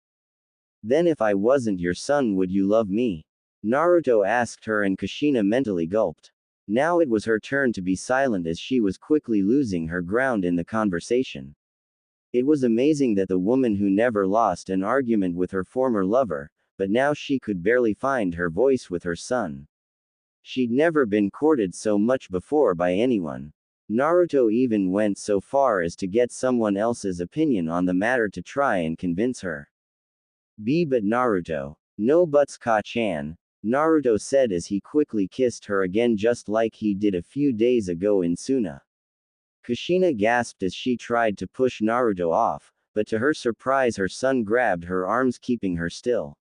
Then if I wasn't your son, would you love me? Naruto asked her, and Kushina mentally gulped. Now it was her turn to be silent as she was quickly losing her ground in the conversation. It was amazing that the woman who never lost an argument with her former lover, but now she could barely find her voice with her son. She'd never been courted so much before by anyone. Naruto even went so far as to get someone else's opinion on the matter to try and convince her. But Naruto. No buts, Ka-chan, Naruto said as he quickly kissed her again, just like he did a few days ago in Suna. Kushina gasped as she tried to push Naruto off, but to her surprise her son grabbed her arms, keeping her still.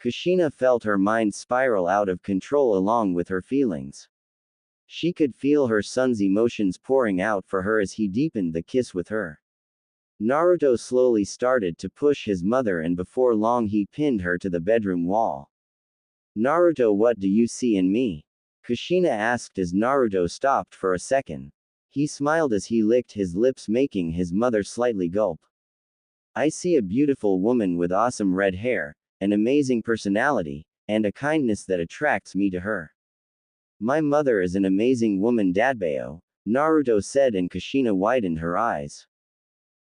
Kushina felt her mind spiral out of control along with her feelings. She could feel her son's emotions pouring out for her as he deepened the kiss with her. Naruto slowly started to push his mother, and before long he pinned her to the bedroom wall. Naruto, what do you see in me? Kushina asked as Naruto stopped for a second. He smiled as he licked his lips, making his mother slightly gulp. I see a beautiful woman with awesome red hair, an amazing personality, and a kindness that attracts me to her. My mother is an amazing woman, Dadbao, Naruto said, and Kushina widened her eyes.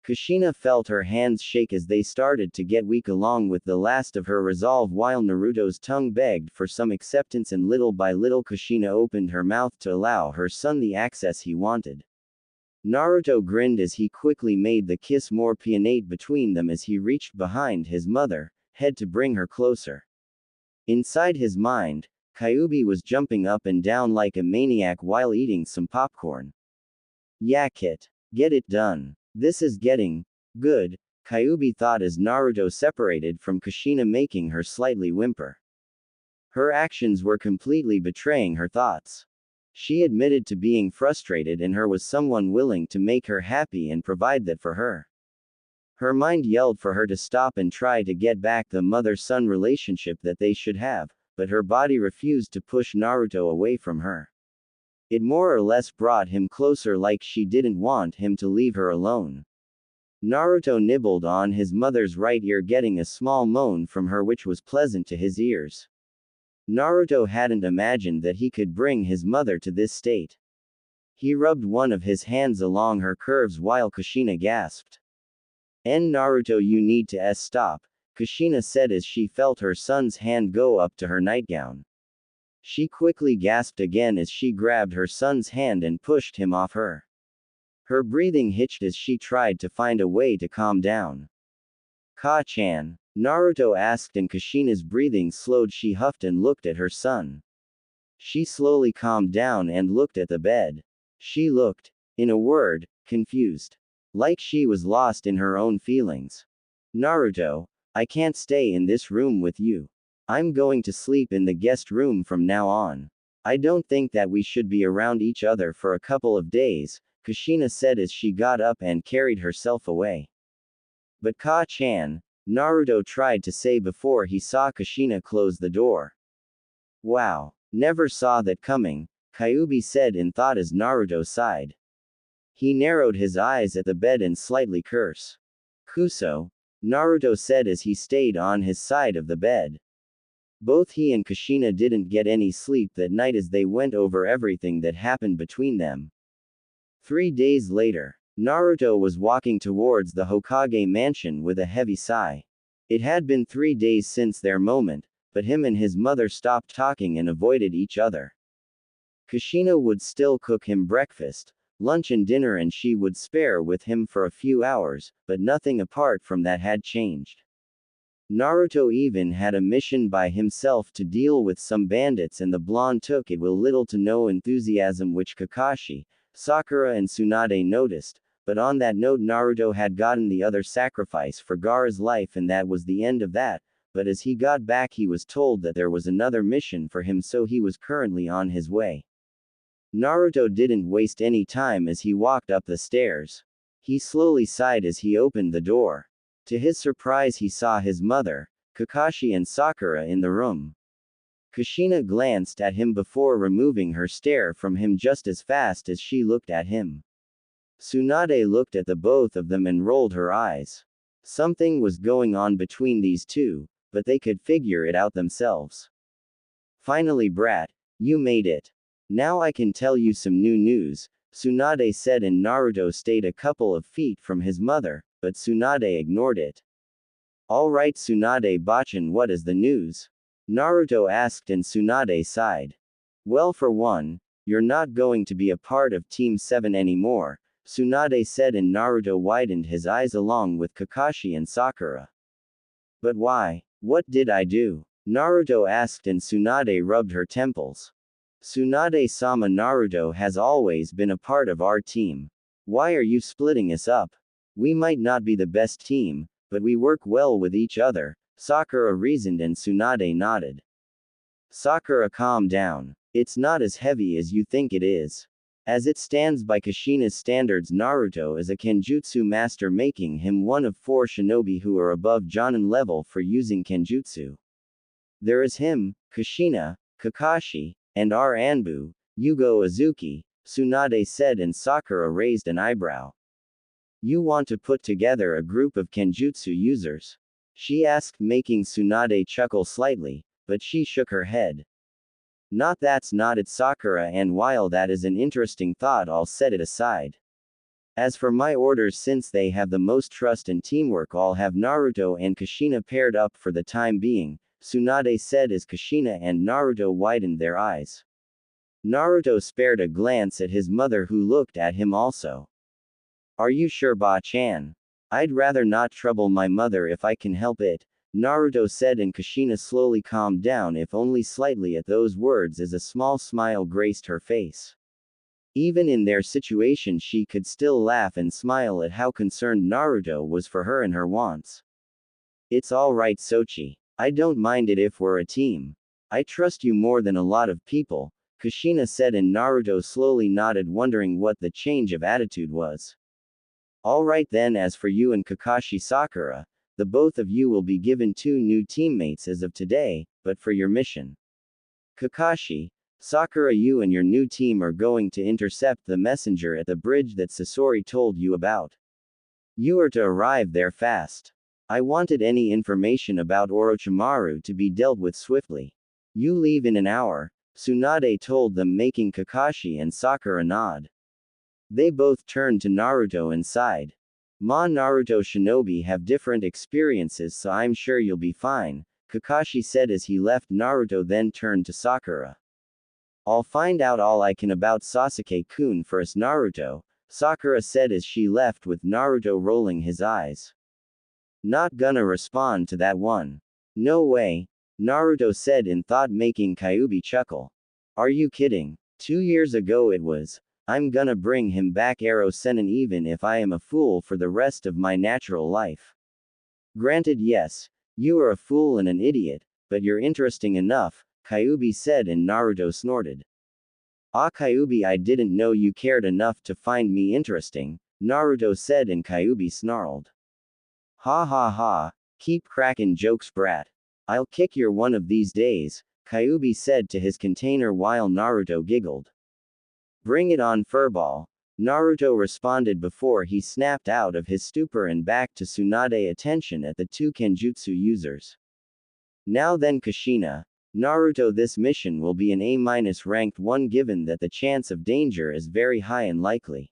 Kushina felt her hands shake as they started to get weak along with the last of her resolve, while Naruto's tongue begged for some acceptance, and little by little Kushina opened her mouth to allow her son the access he wanted. Naruto grinned as he quickly made the kiss more pianate between them as he reached behind his mother, head to bring her closer. Inside his mind, Kyuubi was jumping up and down like a maniac while eating some popcorn. Yeah, kid. Get it done. This is getting good, Kyuubi thought as Naruto separated from Kushina, making her slightly whimper. Her actions were completely betraying her thoughts. She admitted to being frustrated, and her was someone willing to make her happy and provide that for her. Her mind yelled for her to stop and try to get back the mother-son relationship that they should have, but her body refused to push Naruto away from her. It more or less brought him closer, like she didn't want him to leave her alone. Naruto nibbled on his mother's right ear, getting a small moan from her which was pleasant to his ears. Naruto hadn't imagined that he could bring his mother to this state. He rubbed one of his hands along her curves while Kushina gasped. Naruto, you need to stop, Kushina said as she felt her son's hand go up to her nightgown. She quickly gasped again as she grabbed her son's hand and pushed him off her. Her breathing hitched as she tried to find a way to calm down. Ka-chan, Naruto asked, and Kushina's breathing slowed. She huffed and looked at her son. She slowly calmed down and looked at the bed. She looked, in a word, confused. Like she was lost in her own feelings. Naruto, I can't stay in this room with you. I'm going to sleep in the guest room from now on. I don't think that we should be around each other for a couple of days, Kushina said as she got up and carried herself away. But Ka-chan, Naruto tried to say before he saw Kushina close the door. Wow, never saw that coming, Kyuubi said in thought as Naruto sighed. He narrowed his eyes at the bed and slightly cursed. Kuso, Naruto said as he stayed on his side of the bed. Both he and Kushina didn't get any sleep that night as they went over everything that happened between them. 3 days later, Naruto was walking towards the Hokage mansion with a heavy sigh. It had been 3 days since their moment, but him and his mother stopped talking and avoided each other. Kushina would still cook him breakfast, lunch and dinner, and she would spare with him for a few hours, but nothing apart from that had changed. Naruto even had a mission by himself to deal with some bandits, and the blonde took it with little to no enthusiasm, which Kakashi, Sakura and Tsunade noticed, but on that note Naruto had gotten the other sacrifice for Gaara's life, and that was the end of that, but as he got back he was told that there was another mission for him, so he was currently on his way. Naruto didn't waste any time as he walked up the stairs. He slowly sighed as he opened the door. To his surprise he saw his mother, Kakashi and Sakura in the room. Kushina glanced at him before removing her stare from him just as fast as she looked at him. Tsunade looked at the both of them and rolled her eyes. Something was going on between these two, but they could figure it out themselves. Finally, brat, you made it. Now I can tell you some new news, Tsunade said, and Naruto stayed a couple of feet from his mother, but Tsunade ignored it. Alright Tsunade-bachan, what is the news? Naruto asked, and Tsunade sighed. Well, for one, you're not going to be a part of Team 7 anymore, Tsunade said, and Naruto widened his eyes along with Kakashi and Sakura. But why? What did I do? Naruto asked, and Tsunade rubbed her temples. Tsunade-sama, Naruto has always been a part of our team. Why are you splitting us up? We might not be the best team, but we work well with each other, Sakura reasoned, and Tsunade nodded. Sakura, calm down. It's not as heavy as you think it is. As it stands by Kushina's standards, Naruto is a Kenjutsu master, making him one of 4 shinobi who are above Jonin level for using Kenjutsu. There is him, Kushina, Kakashi, and our Anbu, Yugo Uzuki, Tsunade said, and Sakura raised an eyebrow. You want to put together a group of Kenjutsu users? She asked, making Tsunade chuckle slightly, but she shook her head. Not that's not it, Sakura, and while that is an interesting thought, I'll set it aside. As for my orders, since they have the most trust and teamwork, I'll have Naruto and Kushina paired up for the time being, Tsunade said as Kushina and Naruto widened their eyes. Naruto spared a glance at his mother, who looked at him also. Are you sure, Ba-chan? I'd rather not trouble my mother if I can help it, Naruto said, and Kushina slowly calmed down, if only slightly, at those words, as a small smile graced her face. Even in their situation she could still laugh and smile at how concerned Naruto was for her and her wants. It's alright, Sochi. I don't mind it if we're a team. I trust you more than a lot of people, Kushina said, and Naruto slowly nodded, wondering what the change of attitude was. Alright then, as for you and Kakashi, Sakura, the both of you will be given 2 new teammates as of today, but for your mission. Kakashi, Sakura, you and your new team are going to intercept the messenger at the bridge that Sasori told you about. You are to arrive there fast. I wanted any information about Orochimaru to be dealt with swiftly. You leave in an hour, Tsunade told them, making Kakashi and Sakura nod. They both turned to Naruto and sighed. Naruto shinobi have different experiences, so I'm sure you'll be fine, Kakashi said as he left Naruto, then turned to Sakura. I'll find out all I can about Sasuke-kun first, Naruto, Sakura said as she left, with Naruto rolling his eyes. Not gonna respond to that one. No way, Naruto said in thought, making Kyuubi chuckle. Are you kidding? 2 years ago it was. I'm gonna bring him back, Arrow Sennin, even if I am a fool for the rest of my natural life. Granted, yes, you are a fool and an idiot, but you're interesting enough, Kyuubi said, and Naruto snorted. Ah, Kyuubi, I didn't know you cared enough to find me interesting, Naruto said, and Kyuubi snarled. Ha ha ha, keep cracking jokes, brat. I'll kick your one of these days, Kyuubi said to his container while Naruto giggled. Bring it on, furball, Naruto responded before he snapped out of his stupor and back to Tsunade attention at the 2 Kenjutsu users. Now then Kushina, Naruto, this mission will be an A- ranked 1 given that the chance of danger is very high and likely.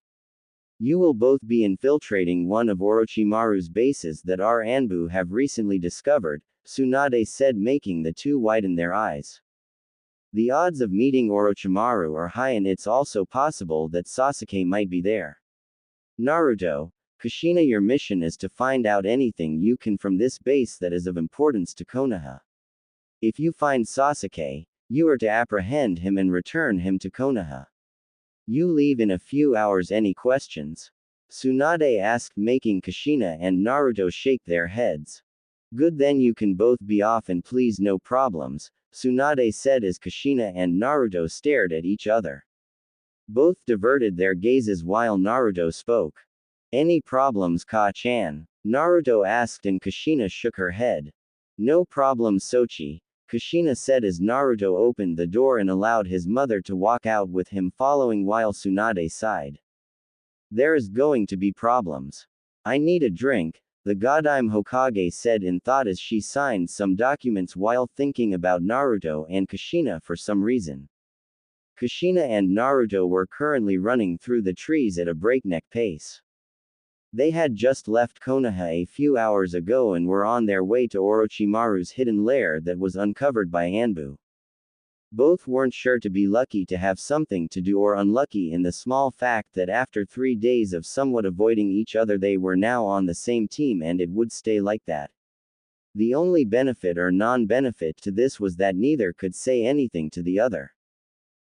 You will both be infiltrating one of Orochimaru's bases that our Anbu have recently discovered, Tsunade said, making the two widen their eyes. The odds of meeting Orochimaru are high and it's also possible that Sasuke might be there. Naruto, Kushina, your mission is to find out anything you can from this base that is of importance to Konoha. If you find Sasuke, you are to apprehend him and return him to Konoha. You leave in a few hours. Any questions? Tsunade asked, making Kushina and Naruto shake their heads. Good, then you can both be off and please no problems, Tsunade said as Kushina and Naruto stared at each other. Both diverted their gazes while Naruto spoke. Any problems, Ka-chan? Naruto asked and Kushina shook her head. No problem, Sochi, Kushina said as Naruto opened the door and allowed his mother to walk out with him following while Tsunade sighed. There is going to be problems. I need a drink, the Godime Hokage said in thought as she signed some documents while thinking about Naruto and Kushina for some reason. Kushina and Naruto were currently running through the trees at a breakneck pace. They had just left Konoha a few hours ago and were on their way to Orochimaru's hidden lair that was uncovered by Anbu. Both weren't sure to be lucky to have something to do or unlucky in the small fact that after 3 days of somewhat avoiding each other they were now on the same team and it would stay like that. The only benefit or non-benefit to this was that neither could say anything to the other.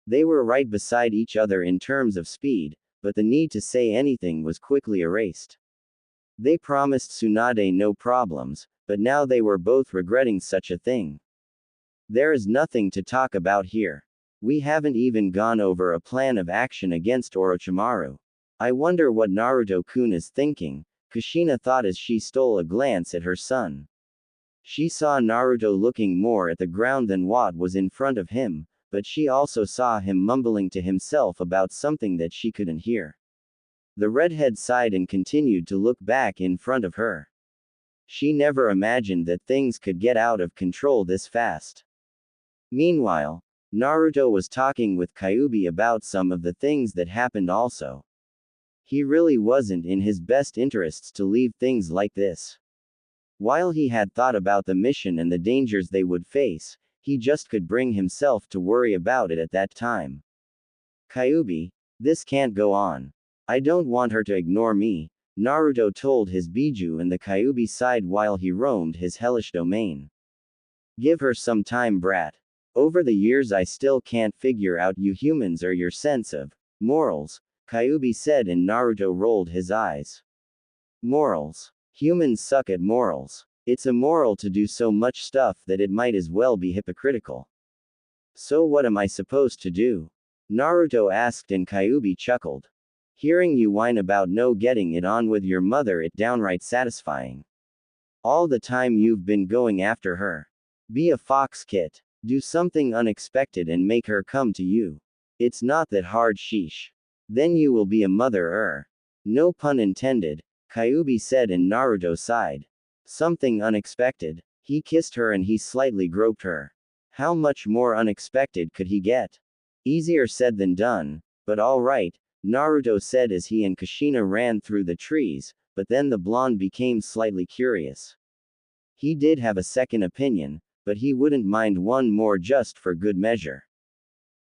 They were right beside each other in terms of speed, but the need to say anything was quickly erased. They promised Tsunade no problems, but now they were both regretting such a thing. There is nothing to talk about here. We haven't even gone over a plan of action against Orochimaru. I wonder what Naruto-kun is thinking, Kushina thought as she stole a glance at her son. She saw Naruto looking more at the ground than what was in front of him, but she also saw him mumbling to himself about something that she couldn't hear. The redhead sighed and continued to look back in front of her. She never imagined that things could get out of control this fast. Meanwhile, Naruto was talking with Kyuubi about some of the things that happened also. He really wasn't in his best interests to leave things like this. While he had thought about the mission and the dangers they would face, he just could bring himself to worry about it at that time. Kyuubi, this can't go on. I don't want her to ignore me, Naruto told his Biju and the Kyuubi sighed while he roamed his hellish domain. Give her some time, brat. Over the years I still can't figure out you humans or your sense of morals, Kyuubi said and Naruto rolled his eyes. Morals. Humans suck at morals. It's immoral to do so much stuff that it might as well be hypocritical. So what am I supposed to do? Naruto asked and Kyuubi chuckled. Hearing you whine about no getting it on with your mother, it downright satisfying. All the time you've been going after her. Be a fox, Kit. Do something unexpected and make her come to you. It's not that hard, sheesh. Then you will be a mother. No pun intended, Kyuubi said and Naruto sighed. Something unexpected. He kissed her and he slightly groped her. How much more unexpected could he get? Easier said than done, but all right, Naruto said as he and Kushina ran through the trees, but then the blonde became slightly curious. He did have a second opinion, but he wouldn't mind one more just for good measure.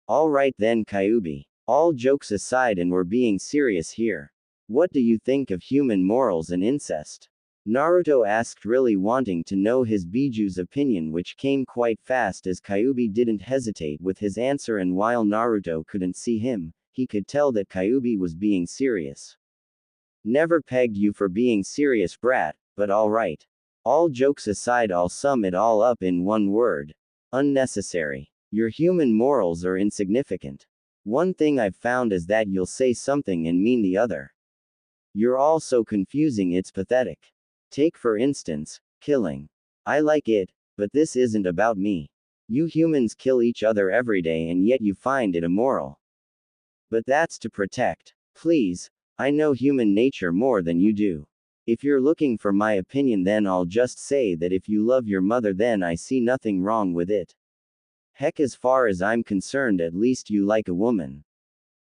All right then, Kyuubi. All jokes aside, and we're being serious here. What do you think of human morals and incest? Naruto asked, really wanting to know his Biju's opinion, which came quite fast as Kyuubi didn't hesitate with his answer, and while Naruto couldn't see him, he could tell that Kyuubi was being serious. Never pegged you for being serious, brat, but alright. All jokes aside, I'll sum it all up in one word. Unnecessary. Your human morals are insignificant. One thing I've found is that you'll say something and mean the other. You're all so confusing, it's pathetic. Take for instance, killing. I like it, but this isn't about me. You humans kill each other every day and yet you find it immoral. But that's to protect. Please, I know human nature more than you do. If you're looking for my opinion, then I'll just say that if you love your mother, then I see nothing wrong with it. Heck, as far as I'm concerned, at least you like a woman.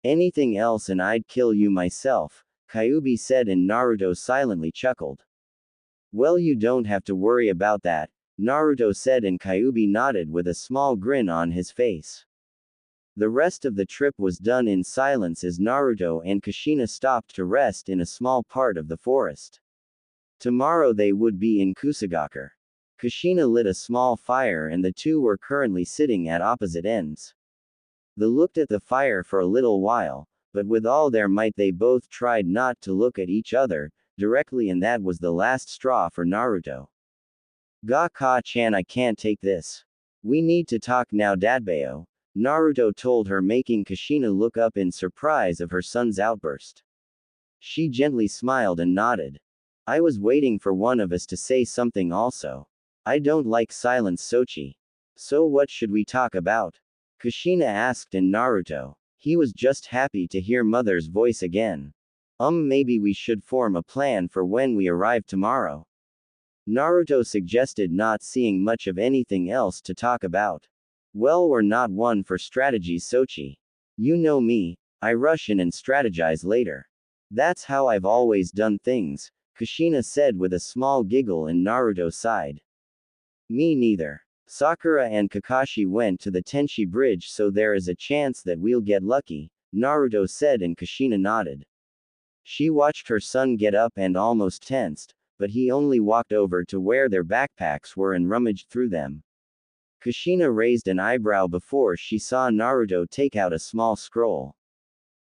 Anything else and I'd kill you myself, Kyuubi said, and Naruto silently chuckled. Well, you don't have to worry about that, Naruto said, and Kyuubi nodded with a small grin on his face. The rest of the trip was done in silence as Naruto and Kushina stopped to rest in a small part of the forest. Tomorrow they would be in Kusagaku. Kushina lit a small fire and the two were currently sitting at opposite ends. They looked at the fire for a little while, but with all their might they both tried not to look at each other directly, and that was the last straw for Naruto. Ka-chan, I can't take this. We need to talk now, Dadbeo, Naruto told her, making Kushina look up in surprise of her son's outburst. She gently smiled and nodded. I was waiting for one of us to say something also. I don't like silence, Sochi. So what should we talk about? Kushina asked, and Naruto. He was just happy to hear mother's voice again. Maybe we should form a plan for when we arrive tomorrow. Naruto suggested, not seeing much of anything else to talk about. Well, we're not one for strategies, Sochi. You know me, I rush in and strategize later. That's how I've always done things, Kushina said with a small giggle, and Naruto sighed. Me neither. Sakura and Kakashi went to the Tenchi Bridge, so there is a chance that we'll get lucky, Naruto said, and Kushina nodded. She watched her son get up and almost tensed, but he only walked over to where their backpacks were and rummaged through them. Kushina raised an eyebrow before she saw Naruto take out a small scroll.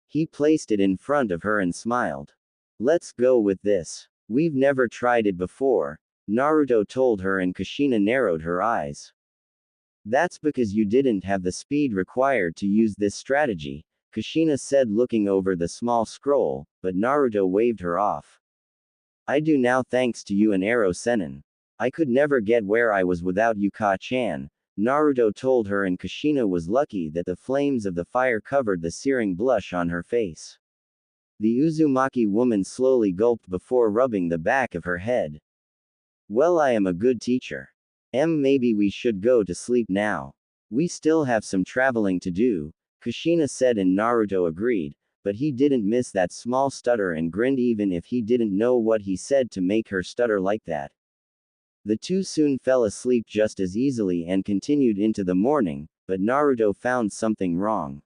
He placed it in front of her and smiled. Let's go with this. We've never tried it before, Naruto told her, and Kushina narrowed her eyes. That's because you didn't have the speed required to use this strategy, Kushina said, looking over the small scroll, but Naruto waved her off. I do now, thanks to you and Arrow Sennin. I could never get where I was without you, Ka-chan, Naruto told her, and Kushina was lucky that the flames of the fire covered the searing blush on her face. The Uzumaki woman slowly gulped before rubbing the back of her head. Well, I am a good teacher. Maybe we should go to sleep now. We still have some traveling to do, Kushina said, and Naruto agreed, but he didn't miss that small stutter and grinned even if he didn't know what he said to make her stutter like that. The two soon fell asleep just as easily and continued into the morning, but Naruto found something wrong.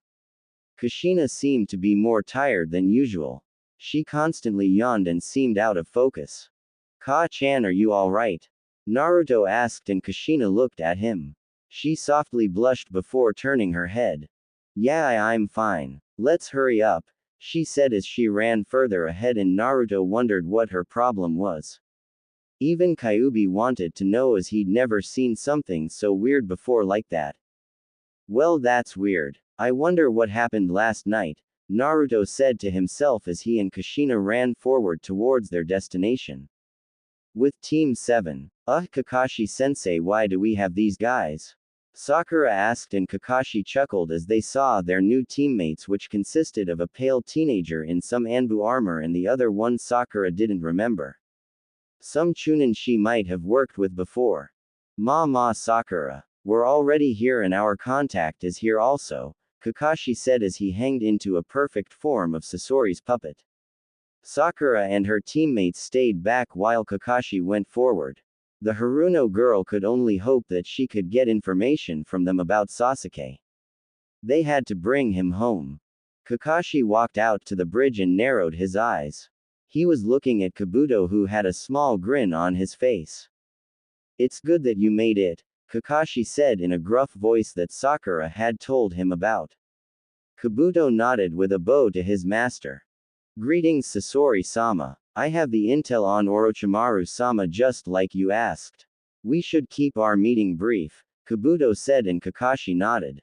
Kushina seemed to be more tired than usual. She constantly yawned and seemed out of focus. Ka-chan, are you alright? Naruto asked, and Kushina looked at him. She softly blushed before turning her head. Yeah, I'm fine. Let's hurry up, she said as she ran further ahead, and Naruto wondered what her problem was. Even Kyuubi wanted to know, as he'd never seen something so weird before like that. Well, that's weird. I wonder what happened last night, Naruto said to himself as he and Kushina ran forward towards their destination. With Team 7. Kakashi-sensei, why do we have these guys? Sakura asked, and Kakashi chuckled as they saw their new teammates, which consisted of a pale teenager in some Anbu armor and the other one Sakura didn't remember. Some Chunin she might have worked with before. Sakura. We're already here and our contact is here also, Kakashi said as he hanged into a perfect form of Sasori's puppet. Sakura and her teammates stayed back while Kakashi went forward. The Haruno girl could only hope that she could get information from them about Sasuke. They had to bring him home. Kakashi walked out to the bridge and narrowed his eyes. He was looking at Kabuto, who had a small grin on his face. It's good that you made it, Kakashi said in a gruff voice that Sakura had told him about. Kabuto nodded with a bow to his master. Greetings, Sasori-sama. I have the intel on Orochimaru-sama just like you asked. We should keep our meeting brief, Kabuto said, and Kakashi nodded.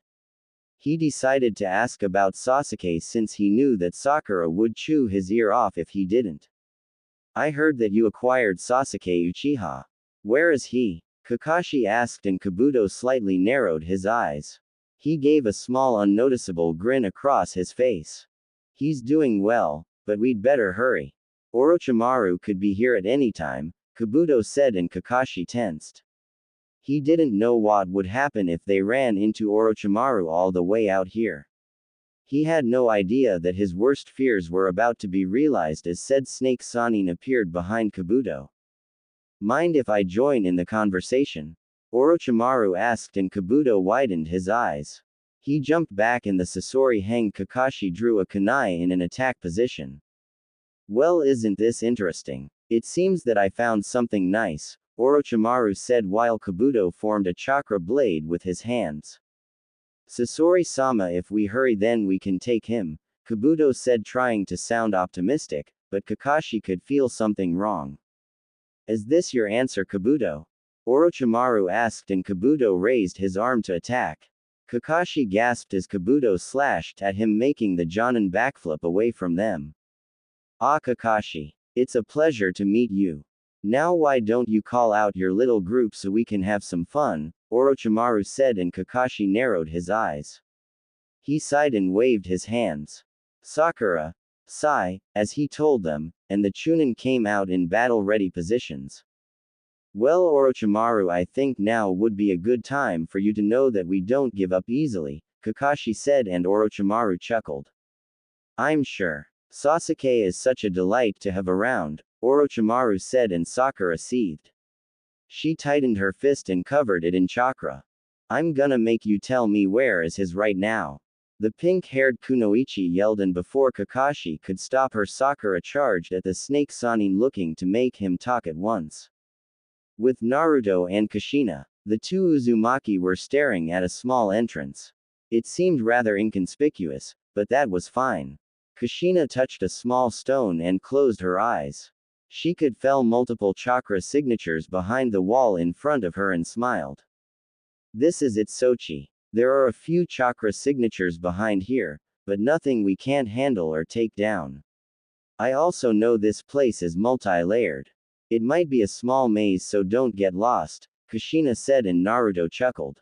He decided to ask about Sasuke since he knew that Sakura would chew his ear off if he didn't. I heard that you acquired Sasuke Uchiha. Where is he? Kakashi asked, and Kabuto slightly narrowed his eyes. He gave a small unnoticeable grin across his face. He's doing well, but we'd better hurry. Orochimaru could be here at any time, Kabuto said, and Kakashi tensed. He didn't know what would happen if they ran into Orochimaru all the way out here. He had no idea that his worst fears were about to be realized as said Snake Sanin appeared behind Kabuto. Mind if I join in the conversation? Orochimaru asked, and Kabuto widened his eyes. He jumped back and the Sasori hanged Kakashi drew a kunai in an attack position. Well, isn't this interesting? It seems that I found something nice, Orochimaru said while Kabuto formed a chakra blade with his hands. Sasori-sama, if we hurry then we can take him, Kabuto said trying to sound optimistic, but Kakashi could feel something wrong. Is this your answer, Kabuto? Orochimaru asked, and Kabuto raised his arm to attack. Kakashi gasped as Kabuto slashed at him, making the Jonin backflip away from them. Ah, Kakashi. It's a pleasure to meet you. Now why don't you call out your little group so we can have some fun, Orochimaru said, and Kakashi narrowed his eyes. He sighed and waved his hands. Sakura, sigh, as he told them, and the Chunin came out in battle-ready positions. Well, Orochimaru, I think now would be a good time for you to know that we don't give up easily, Kakashi said, and Orochimaru chuckled. I'm sure. Sasuke is such a delight to have around, Orochimaru said, and Sakura seethed. She tightened her fist and covered it in chakra. I'm gonna make you tell me where is his right now. The pink-haired Kunoichi yelled, and before Kakashi could stop her, Sakura charged at the Snake Sanin, looking to make him talk at once. With Naruto and Kushina, the two Uzumaki were staring at a small entrance. It seemed rather inconspicuous, but that was fine. Kushina touched a small stone and closed her eyes. She could feel multiple chakra signatures behind the wall in front of her and smiled. This is it, Sochi. There are a few chakra signatures behind here, but nothing we can't handle or take down. I also know this place is multi-layered. It might be a small maze, so don't get lost, Kushina said, and Naruto chuckled.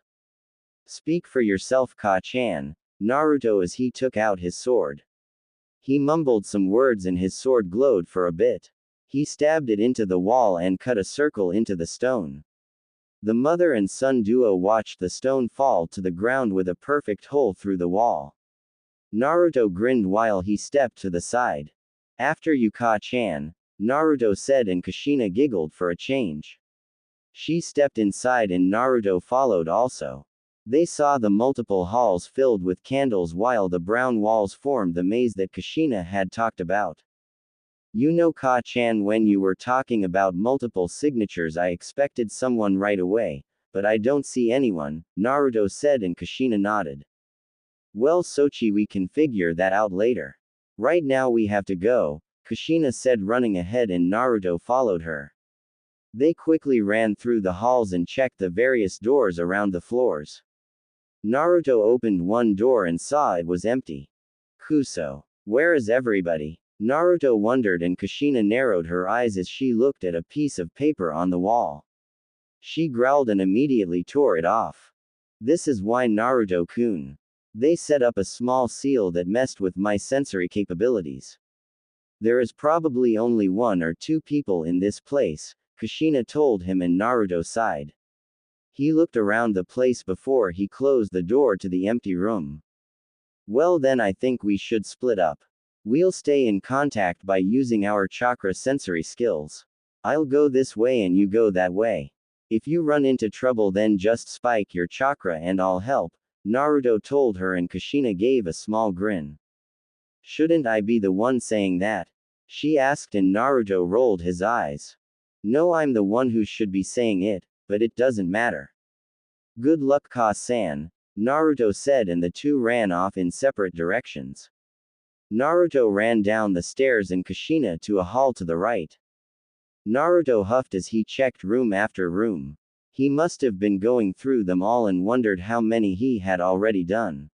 Speak for yourself, Ka-chan, Naruto, as he took out his sword. He mumbled some words and his sword glowed for a bit. He stabbed it into the wall and cut a circle into the stone. The mother and son duo watched the stone fall to the ground with a perfect hole through the wall. Naruto grinned while he stepped to the side. After you, Ka-chan, Naruto said, and Kushina giggled for a change. She stepped inside and Naruto followed also. They saw the multiple halls filled with candles while the brown walls formed the maze that Kushina had talked about. You know, Ka-chan, when you were talking about multiple signatures I expected someone right away, but I don't see anyone, Naruto said, and Kushina nodded. Well, Sochi, we can figure that out later. Right now we have to go, Kushina said, running ahead, and Naruto followed her. They quickly ran through the halls and checked the various doors around the floors. Naruto opened one door and saw it was empty. Kuso. Where is everybody? Naruto wondered, and Kushina narrowed her eyes as she looked at a piece of paper on the wall. She growled and immediately tore it off. This is why, Naruto-kun. They set up a small seal that messed with my sensory capabilities. There is probably only 1 or 2 people in this place, Kushina told him, and Naruto sighed. He looked around the place before he closed the door to the empty room. Well then, I think we should split up. We'll stay in contact by using our chakra sensory skills. I'll go this way and you go that way. If you run into trouble then just spike your chakra and I'll help, Naruto told her, and Kushina gave a small grin. Shouldn't I be the one saying that? She asked, and Naruto rolled his eyes. No, I'm the one who should be saying it, but it doesn't matter. Good luck, Ka-san, Naruto said, and the two ran off in separate directions. Naruto ran down the stairs and Kushina to a hall to the right. Naruto huffed as he checked room after room. He must have been going through them all and wondered how many he had already done.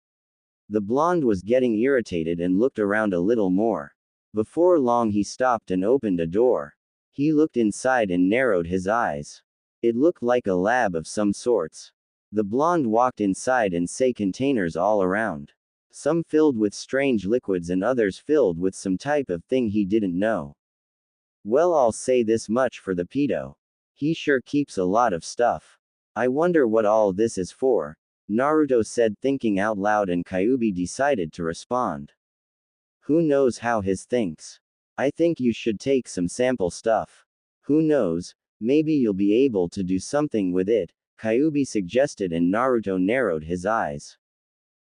The blonde was getting irritated and looked around a little more. Before long he stopped and opened a door. He looked inside and narrowed his eyes. It looked like a lab of some sorts. The blonde walked inside and saw containers all around. Some filled with strange liquids and others filled with some type of thing he didn't know. Well, I'll say this much for the pedo. He sure keeps a lot of stuff. I wonder what all this is for, Naruto said, thinking out loud, and Kyuubi decided to respond. Who knows how his thinks? I think you should take some sample stuff. Who knows, maybe you'll be able to do something with it, Kyuubi suggested, and Naruto narrowed his eyes.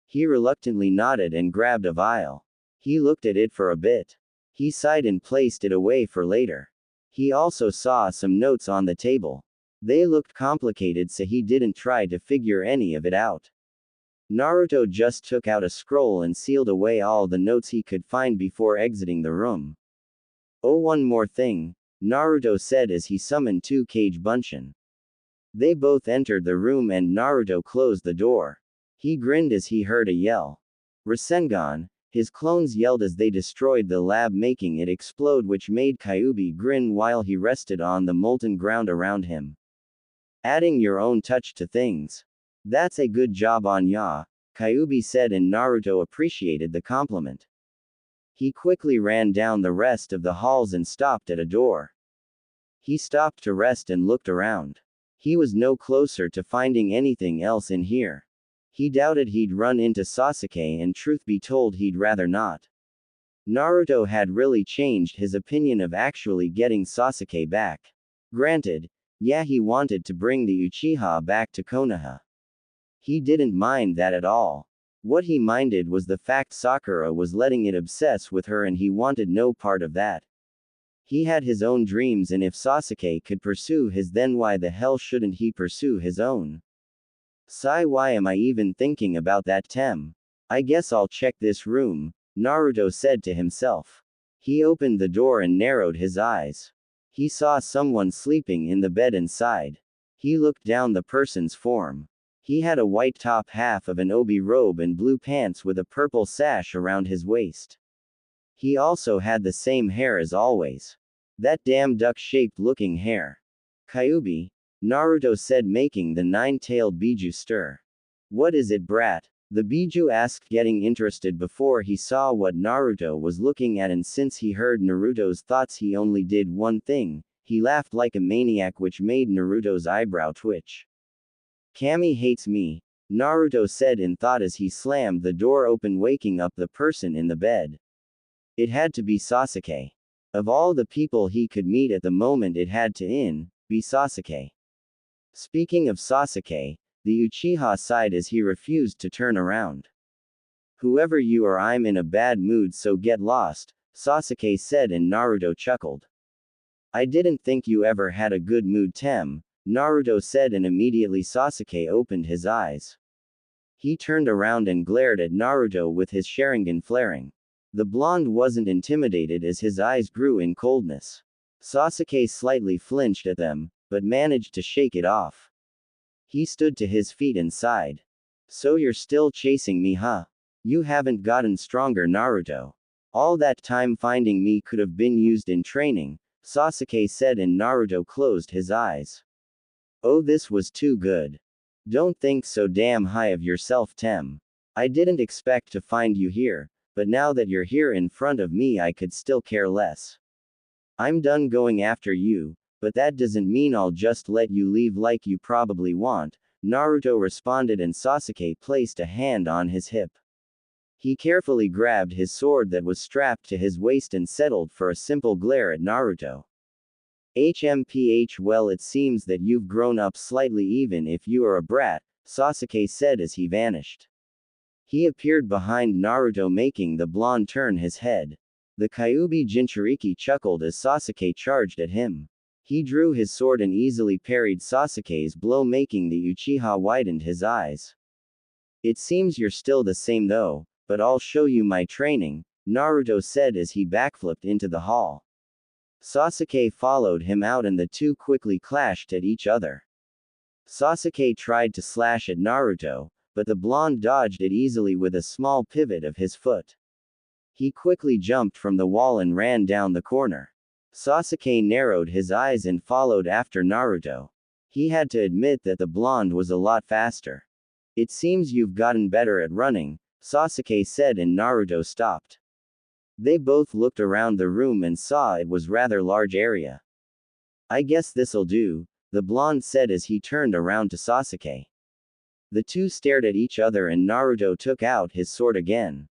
He reluctantly nodded and grabbed a vial. He looked at it for a bit. He sighed and placed it away for later. He also saw some notes on the table. They looked complicated, so he didn't try to figure any of it out. Naruto just took out a scroll and sealed away all the notes he could find before exiting the room. Oh, one more thing, Naruto said as he summoned 2 Kage Bunshin. They both entered the room and Naruto closed the door. He grinned as he heard a yell. Rasengan! His clones yelled as they destroyed the lab, making it explode, which made Kyuubi grin while he rested on the molten ground around him. Adding your own touch to things. That's a good job on ya, Kyuubi said, and Naruto appreciated the compliment. He quickly ran down the rest of the halls and stopped at a door. He stopped to rest and looked around. He was no closer to finding anything else in here. He doubted he'd run into Sasuke, and truth be told, he'd rather not. Naruto had really changed his opinion of actually getting Sasuke back. Granted, yeah, he wanted to bring the Uchiha back to Konoha. He didn't mind that at all. What he minded was the fact Sakura was letting it obsess with her, and he wanted no part of that. He had his own dreams, and if Sasuke could pursue his, then why the hell shouldn't he pursue his own? Sigh, why am I even thinking about that Tem? I guess I'll check this room, Naruto said to himself. He opened the door and narrowed his eyes. He saw someone sleeping in the bed inside. He looked down the person's form. He had a white top, half of an obi robe, and blue pants with a purple sash around his waist. He also had the same hair as always. That damn duck-shaped looking hair. Kyuubi, Naruto said, making the 9-tailed Biju stir. What is it, brat? The Biju asked, getting interested before he saw what Naruto was looking at, and since he heard Naruto's thoughts, he only did one thing. He laughed like a maniac, which made Naruto's eyebrow twitch. Kami hates me, Naruto said in thought as he slammed the door open, waking up the person in the bed. It had to be Sasuke. Of all the people he could meet at the moment, it had to be Sasuke. Speaking of Sasuke, the Uchiha sighed as he refused to turn around. Whoever you are, I'm in a bad mood, so get lost, Sasuke said, and Naruto chuckled. I didn't think you ever had a good mood, Tem, Naruto said, and immediately Sasuke opened his eyes. He turned around and glared at Naruto with his Sharingan flaring. The blonde wasn't intimidated as his eyes grew in coldness. Sasuke slightly flinched at them, but managed to shake it off. He stood to his feet and sighed. So you're still chasing me, huh? You haven't gotten stronger, Naruto. All that time finding me could have been used in training, Sasuke said, and Naruto closed his eyes. Oh, this was too good. Don't think so damn high of yourself, Tem. I didn't expect to find you here, but now that you're here in front of me, I could still care less. I'm done going after you, but that doesn't mean I'll just let you leave like you probably want, Naruto responded, and Sasuke placed a hand on his hip. He carefully grabbed his sword that was strapped to his waist and settled for a simple glare at Naruto. HMPH, well, it seems that you've grown up slightly, even if you are a brat, Sasuke said as he vanished. He appeared behind Naruto, making the blonde turn his head. The Kyuubi Jinchuriki chuckled as Sasuke charged at him. He drew his sword and easily parried Sasuke's blow, making the Uchiha widened his eyes. It seems you're still the same though, but I'll show you my training, Naruto said as he backflipped into the hall. Sasuke followed him out and the two quickly clashed at each other. Sasuke tried to slash at Naruto, but the blonde dodged it easily with a small pivot of his foot. He quickly jumped from the wall and ran down the corner. Sasuke narrowed his eyes and followed after Naruto. He had to admit that the blonde was a lot faster. It seems you've gotten better at running, Sasuke said, and Naruto stopped. They both looked around the room and saw it was rather large area. I guess this'll do, the blonde said as he turned around to Sasuke. The two stared at each other and Naruto took out his sword again.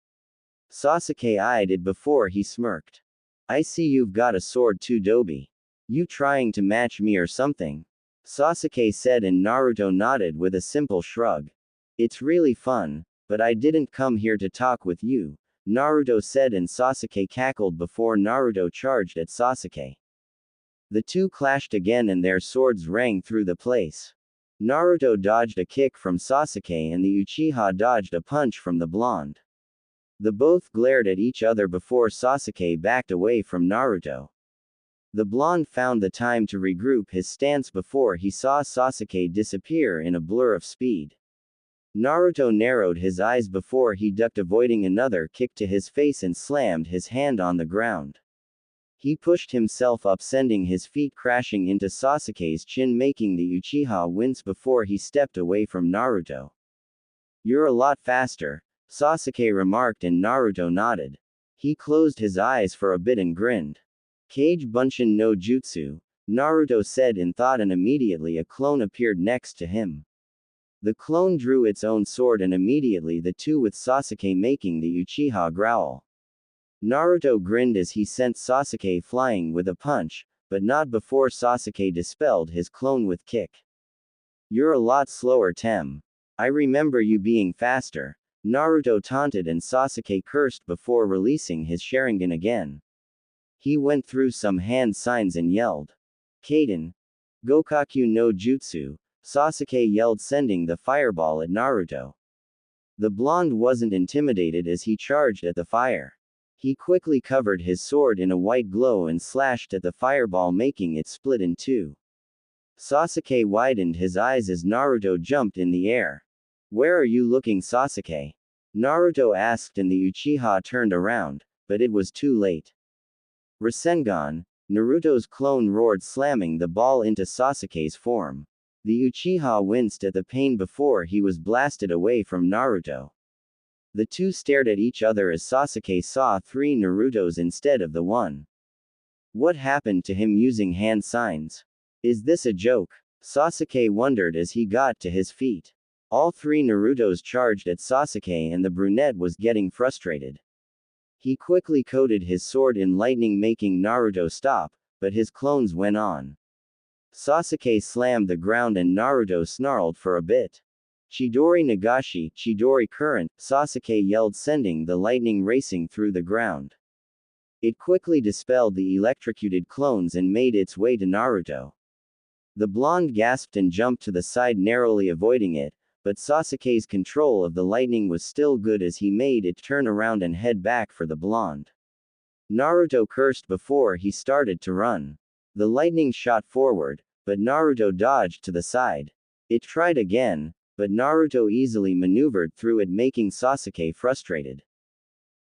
Sasuke eyed it before he smirked. I see you've got a sword too, Dobi. You trying to match me or something? Sasuke said and Naruto nodded with a simple shrug. It's really fun, but I didn't come here to talk with you, Naruto said and Sasuke cackled before Naruto charged at Sasuke. The two clashed again and their swords rang through the place. Naruto dodged a kick from Sasuke and the Uchiha dodged a punch from the blonde. The both glared at each other before Sasuke backed away from Naruto. The blonde found the time to regroup his stance before he saw Sasuke disappear in a blur of speed. Naruto narrowed his eyes before he ducked, avoiding another kick to his face and slammed his hand on the ground. He pushed himself up, sending his feet crashing into Sasuke's chin, making the Uchiha wince before he stepped away from Naruto. You're a lot faster, Sasuke remarked and Naruto nodded. He closed his eyes for a bit and grinned. Kage Bunshin no Jutsu, Naruto said in thought and immediately a clone appeared next to him. The clone drew its own sword and immediately the two with Sasuke making the Uchiha growl. Naruto grinned as he sent Sasuke flying with a punch, but not before Sasuke dispelled his clone with kick. You're a lot slower, Tem. I remember you being faster, Naruto taunted and Sasuke cursed before releasing his Sharingan again. He went through some hand signs and yelled. Kaden. Gokaku no Jutsu, Sasuke yelled, sending the fireball at Naruto. The blonde wasn't intimidated as he charged at the fire. He quickly covered his sword in a white glow and slashed at the fireball, making it split in two. Sasuke widened his eyes as Naruto jumped in the air. Where are you looking, Sasuke? Naruto asked and the Uchiha turned around, but it was too late. Rasengan, Naruto's clone roared, slamming the ball into Sasuke's form. The Uchiha winced at the pain before he was blasted away from Naruto. The two stared at each other as Sasuke saw 3 Narutos instead of the one. What happened to him using hand signs? Is this a joke? Sasuke wondered as he got to his feet. All 3 Narutos charged at Sasuke and the brunette was getting frustrated. He quickly coated his sword in lightning, making Naruto stop, but his clones went on. Sasuke slammed the ground and Naruto snarled for a bit. Chidori Nagashi, Chidori Current, Sasuke yelled, sending the lightning racing through the ground. It quickly dispelled the electrocuted clones and made its way to Naruto. The blonde gasped and jumped to the side, narrowly avoiding it, but Sasuke's control of the lightning was still good as he made it turn around and head back for the blonde. Naruto cursed before he started to run. The lightning shot forward, but Naruto dodged to the side. It tried again, but Naruto easily maneuvered through it, making Sasuke frustrated.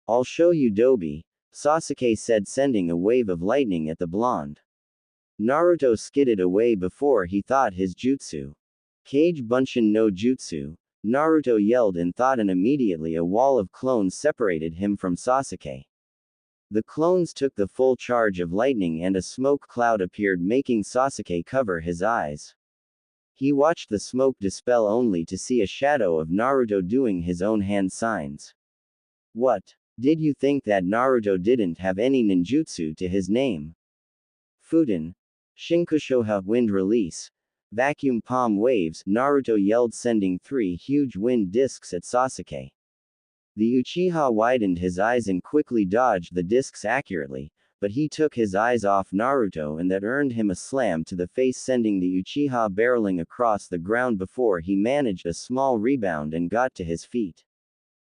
I'll show you, Dobi, Sasuke said, sending a wave of lightning at the blonde. Naruto skidded away before he thought his jutsu. Kage Bunshin no Jutsu, Naruto yelled in thought and immediately a wall of clones separated him from Sasuke. The clones took the full charge of lightning and a smoke cloud appeared, making Sasuke cover his eyes. He watched the smoke dispel only to see a shadow of Naruto doing his own hand signs. What? Did you think that Naruto didn't have any ninjutsu to his name? Futen. Shinkushoha wind release. Vacuum palm waves, Naruto yelled, sending 3 huge wind discs at Sasuke. The Uchiha widened his eyes and quickly dodged the discs accurately, but he took his eyes off Naruto and that earned him a slam to the face, sending the Uchiha barreling across the ground before he managed a small rebound and got to his feet.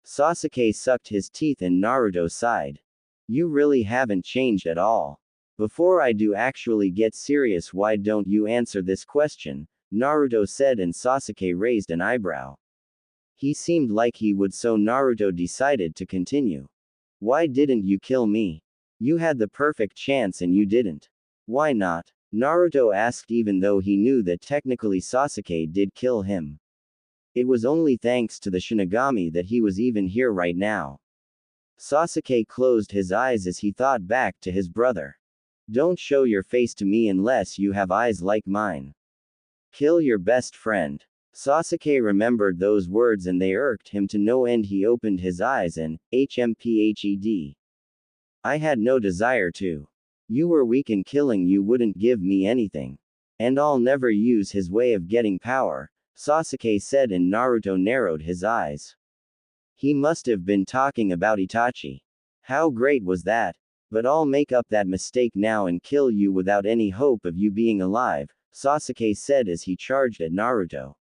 Sasuke sucked his teeth and Naruto sighed. You really haven't changed at all. Before I do actually get serious, why don't you answer this question? Naruto said and Sasuke raised an eyebrow. He seemed like he would, so Naruto decided to continue. Why didn't you kill me? You had the perfect chance and you didn't. Why not? Naruto asked, even though he knew that technically Sasuke did kill him. It was only thanks to the Shinigami that he was even here right now. Sasuke closed his eyes as he thought back to his brother. Don't show your face to me unless you have eyes like mine. Kill your best friend. Sasuke remembered those words and they irked him to no end. He opened his eyes and, HMPHED. I had no desire to. You were weak and killing you wouldn't give me anything. And I'll never use his way of getting power, Sasuke said, and Naruto narrowed his eyes. He must have been talking about Itachi. How great was that? But I'll make up that mistake now and kill you without any hope of you being alive, Sasuke said as he charged at Naruto.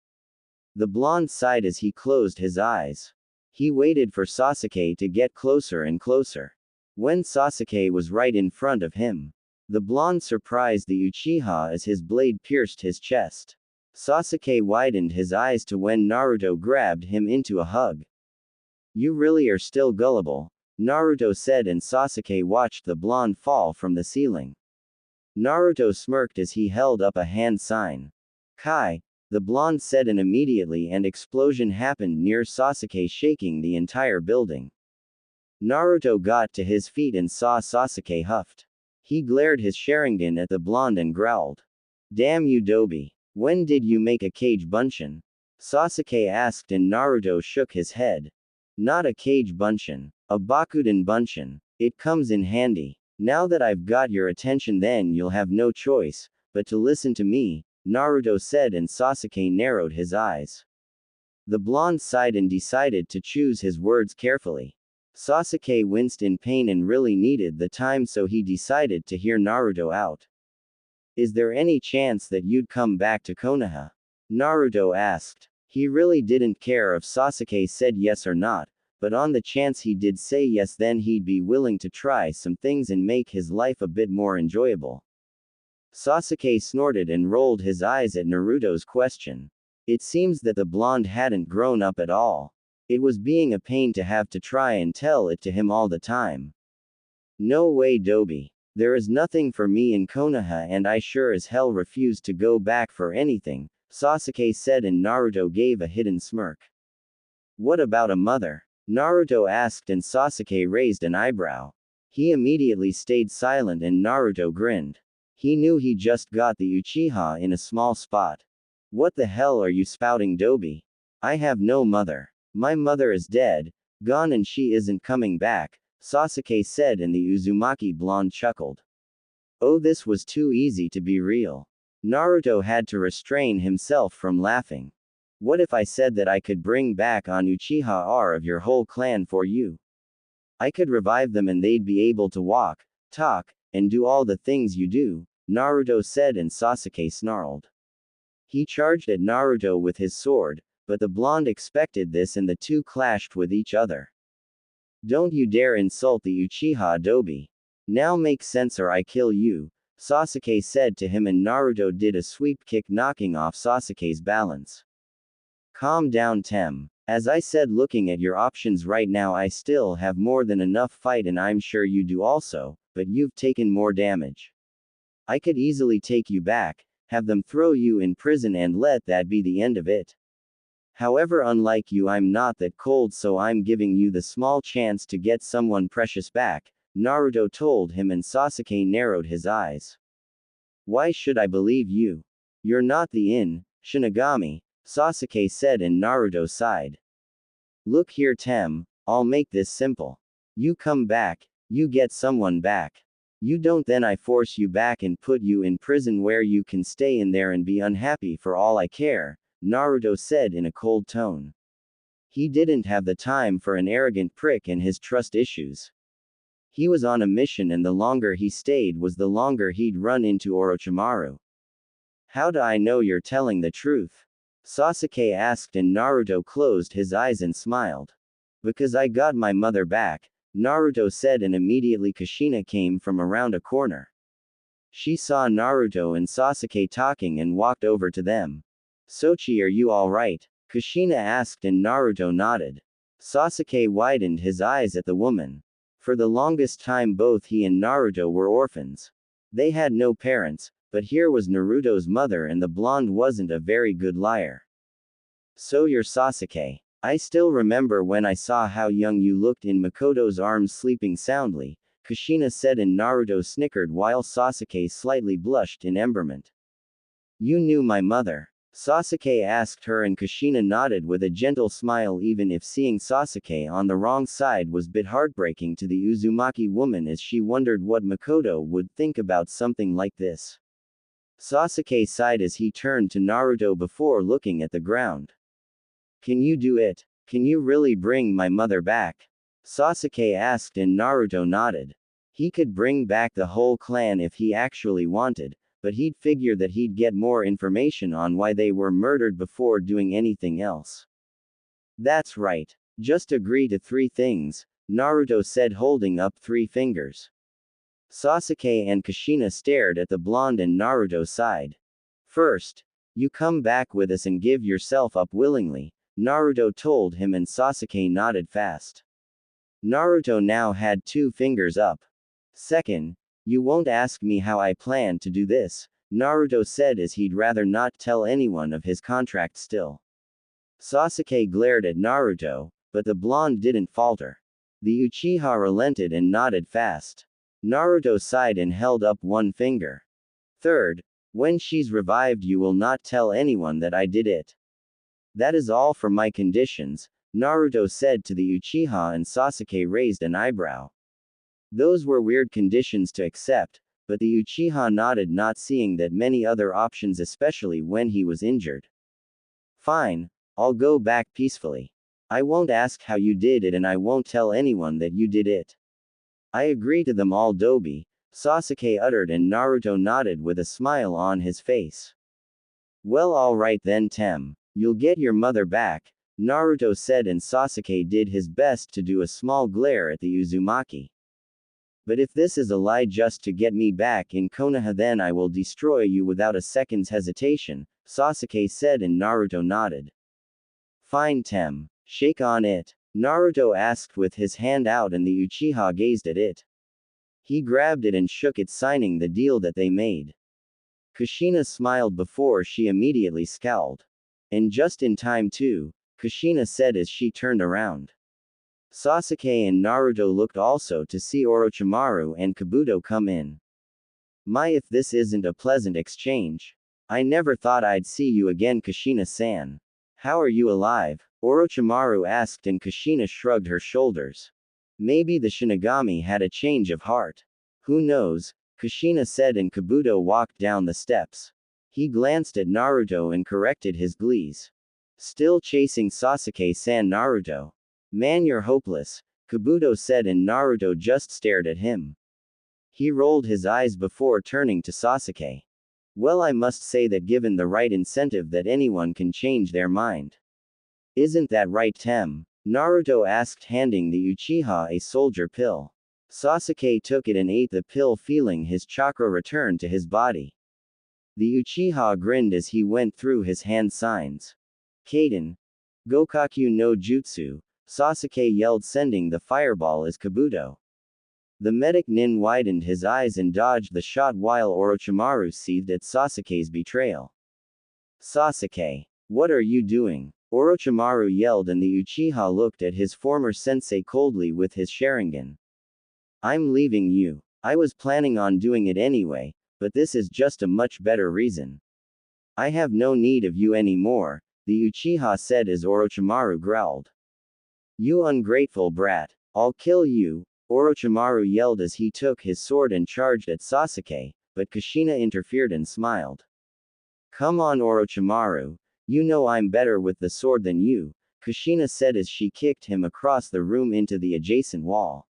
The blonde sighed as he closed his eyes. He waited for Sasuke to get closer and closer. When Sasuke was right in front of him, the blonde surprised the Uchiha as his blade pierced his chest. Sasuke widened his eyes to when Naruto grabbed him into a hug. You really are still gullible, Naruto said, and Sasuke watched the blonde fall from the ceiling. Naruto smirked as he held up a hand sign. Kai, the blonde said, and immediately an explosion happened near Sasuke, shaking the entire building. Naruto got to his feet and saw Sasuke huffed. He glared his Sharingan at the blonde and growled. Damn you, Dobi. When did you make a Kage Bunshin? Sasuke asked, and Naruto shook his head. Not a Kage Bunshin. A Bakuden Bunshin. It comes in handy. Now that I've got your attention, then you'll have no choice but to listen to me, Naruto said, and Sasuke narrowed his eyes. The blonde sighed and decided to choose his words carefully. Sasuke winced in pain and really needed the time, so he decided to hear Naruto out. Is there any chance that you'd come back to Konoha? Naruto asked. He really didn't care if Sasuke said yes or not, but on the chance he did say yes, then he'd be willing to try some things and make his life a bit more enjoyable. Sasuke snorted and rolled his eyes at Naruto's question. It seems that the blonde hadn't grown up at all. It was being a pain to have to try and tell it to him all the time. No way, Dobi. There is nothing for me in Konoha, and I sure as hell refuse to go back for anything, Sasuke said, and Naruto gave a hidden smirk. What about a mother? Naruto asked, and Sasuke raised an eyebrow. He immediately stayed silent and Naruto grinned. He knew he just got the Uchiha in a small spot. What the hell are you spouting, Dobi? I have no mother. My mother is dead, gone, and she isn't coming back, Sasuke said, and the Uzumaki blonde chuckled. Oh, this was too easy to be real. Naruto had to restrain himself from laughing. What if I said that I could bring back on Uchiha R of your whole clan for you? I could revive them and they'd be able to walk, talk, and do all the things you do, Naruto said, and Sasuke snarled. He charged at Naruto with his sword, but the blonde expected this and the two clashed with each other. Don't you dare insult the Uchiha, Dobi. Now make sense or I kill you, Sasuke said to him, and Naruto did a sweep kick, knocking off Sasuke's balance. Calm down, Tem. As I said, looking at your options right now, I still have more than enough fight, and I'm sure you do also, but you've taken more damage. I could easily take you back, have them throw you in prison, and let that be the end of it. However, unlike you, I'm not that cold, so I'm giving you the small chance to get someone precious back, Naruto told him, and Sasuke narrowed his eyes. Why should I believe you? You're not the Shinigami, Sasuke said, and Naruto sighed. Look here, Tem, I'll make this simple. You come back, you get someone back. You don't, then I force you back and put you in prison where you can stay in there and be unhappy for all I care, Naruto said in a cold tone. He didn't have the time for an arrogant prick and his trust issues. He was on a mission, and the longer he stayed was the longer he'd run into Orochimaru. How do I know you're telling the truth? Sasuke asked, and Naruto closed his eyes and smiled. Because I got my mother back, Naruto said, and immediately Kushina came from around a corner. She saw Naruto and Sasuke talking and walked over to them. Sochi, are you alright? Kushina asked, and Naruto nodded. Sasuke widened his eyes at the woman. For the longest time both he and Naruto were orphans. They had no parents, but here was Naruto's mother, and the blonde wasn't a very good liar. So you're Sasuke. I still remember when I saw how young you looked in Makoto's arms sleeping soundly, Kushina said, and Naruto snickered while Sasuke slightly blushed in emberment. You knew my mother? Sasuke asked her, and Kushina nodded with a gentle smile, even if seeing Sasuke on the wrong side was a bit heartbreaking to the Uzumaki woman, as she wondered what Makoto would think about something like this. Sasuke sighed as he turned to Naruto before looking at the ground. Can you do it? Can you really bring my mother back? Sasuke asked, and Naruto nodded. He could bring back the whole clan if he actually wanted, but he'd figure that he'd get more information on why they were murdered before doing anything else. That's right. Just agree to 3 things, Naruto said, holding up 3 fingers. Sasuke and Kushina stared at the blonde, and Naruto sighed. First, you come back with us and give yourself up willingly, Naruto told him, and Sasuke nodded fast. Naruto now had 2 fingers up. Second, you won't ask me how I plan to do this, Naruto said, as he'd rather not tell anyone of his contract still. Sasuke glared at Naruto, but the blonde didn't falter. The Uchiha relented and nodded fast. Naruto sighed and held up 1 finger. Third, when she's revived you will not tell anyone that I did it. That is all for my conditions, Naruto said to the Uchiha, and Sasuke raised an eyebrow. Those were weird conditions to accept, but the Uchiha nodded, not seeing that many other options, especially when he was injured. Fine, I'll go back peacefully. I won't ask how you did it, and I won't tell anyone that you did it. I agree to them all, Dobi, Sasuke uttered, and Naruto nodded with a smile on his face. Well, alright then, Tem. You'll get your mother back, Naruto said, and Sasuke did his best to do a small glare at the Uzumaki. But if this is a lie just to get me back in Konoha, then I will destroy you without a second's hesitation, Sasuke said, and Naruto nodded. Fine, Tem. Shake on it, Naruto asked with his hand out, and the Uchiha gazed at it. He grabbed it and shook it, signing the deal that they made. Kushina smiled before she immediately scowled. And just in time too, Kushina said as she turned around. Sasuke and Naruto looked also to see Orochimaru and Kabuto come in. My, if this isn't a pleasant exchange. I never thought I'd see you again, Kushina-san. How are you alive? Orochimaru asked, and Kushina shrugged her shoulders. Maybe the Shinigami had a change of heart. Who knows? Kushina said, and Kabuto walked down the steps. He glanced at Naruto and corrected his glees. Still chasing Sasuke-san, Naruto? Man, you're hopeless, Kabuto said, and Naruto just stared at him. He rolled his eyes before turning to Sasuke. Well, I must say that given the right incentive that anyone can change their mind. Isn't that right, Tem? Naruto asked, handing the Uchiha a soldier pill. Sasuke took it and ate the pill, feeling his chakra return to his body. The Uchiha grinned as he went through his hand signs. Kaden. Gokaku no Jutsu, Sasuke yelled, sending the fireball as Kabuto. The medic nin widened his eyes and dodged the shot while Orochimaru seethed at Sasuke's betrayal. Sasuke. What are you doing? Orochimaru yelled, and the Uchiha looked at his former sensei coldly with his Sharingan. I'm leaving you. I was planning on doing it anyway, but this is just a much better reason. I have no need of you anymore, the Uchiha said as Orochimaru growled. You ungrateful brat. I'll kill you, Orochimaru yelled as he took his sword and charged at Sasuke, but Kushina interfered and smiled. Come on, Orochimaru. You know I'm better with the sword than you, Kushina said as she kicked him across the room into the adjacent wall.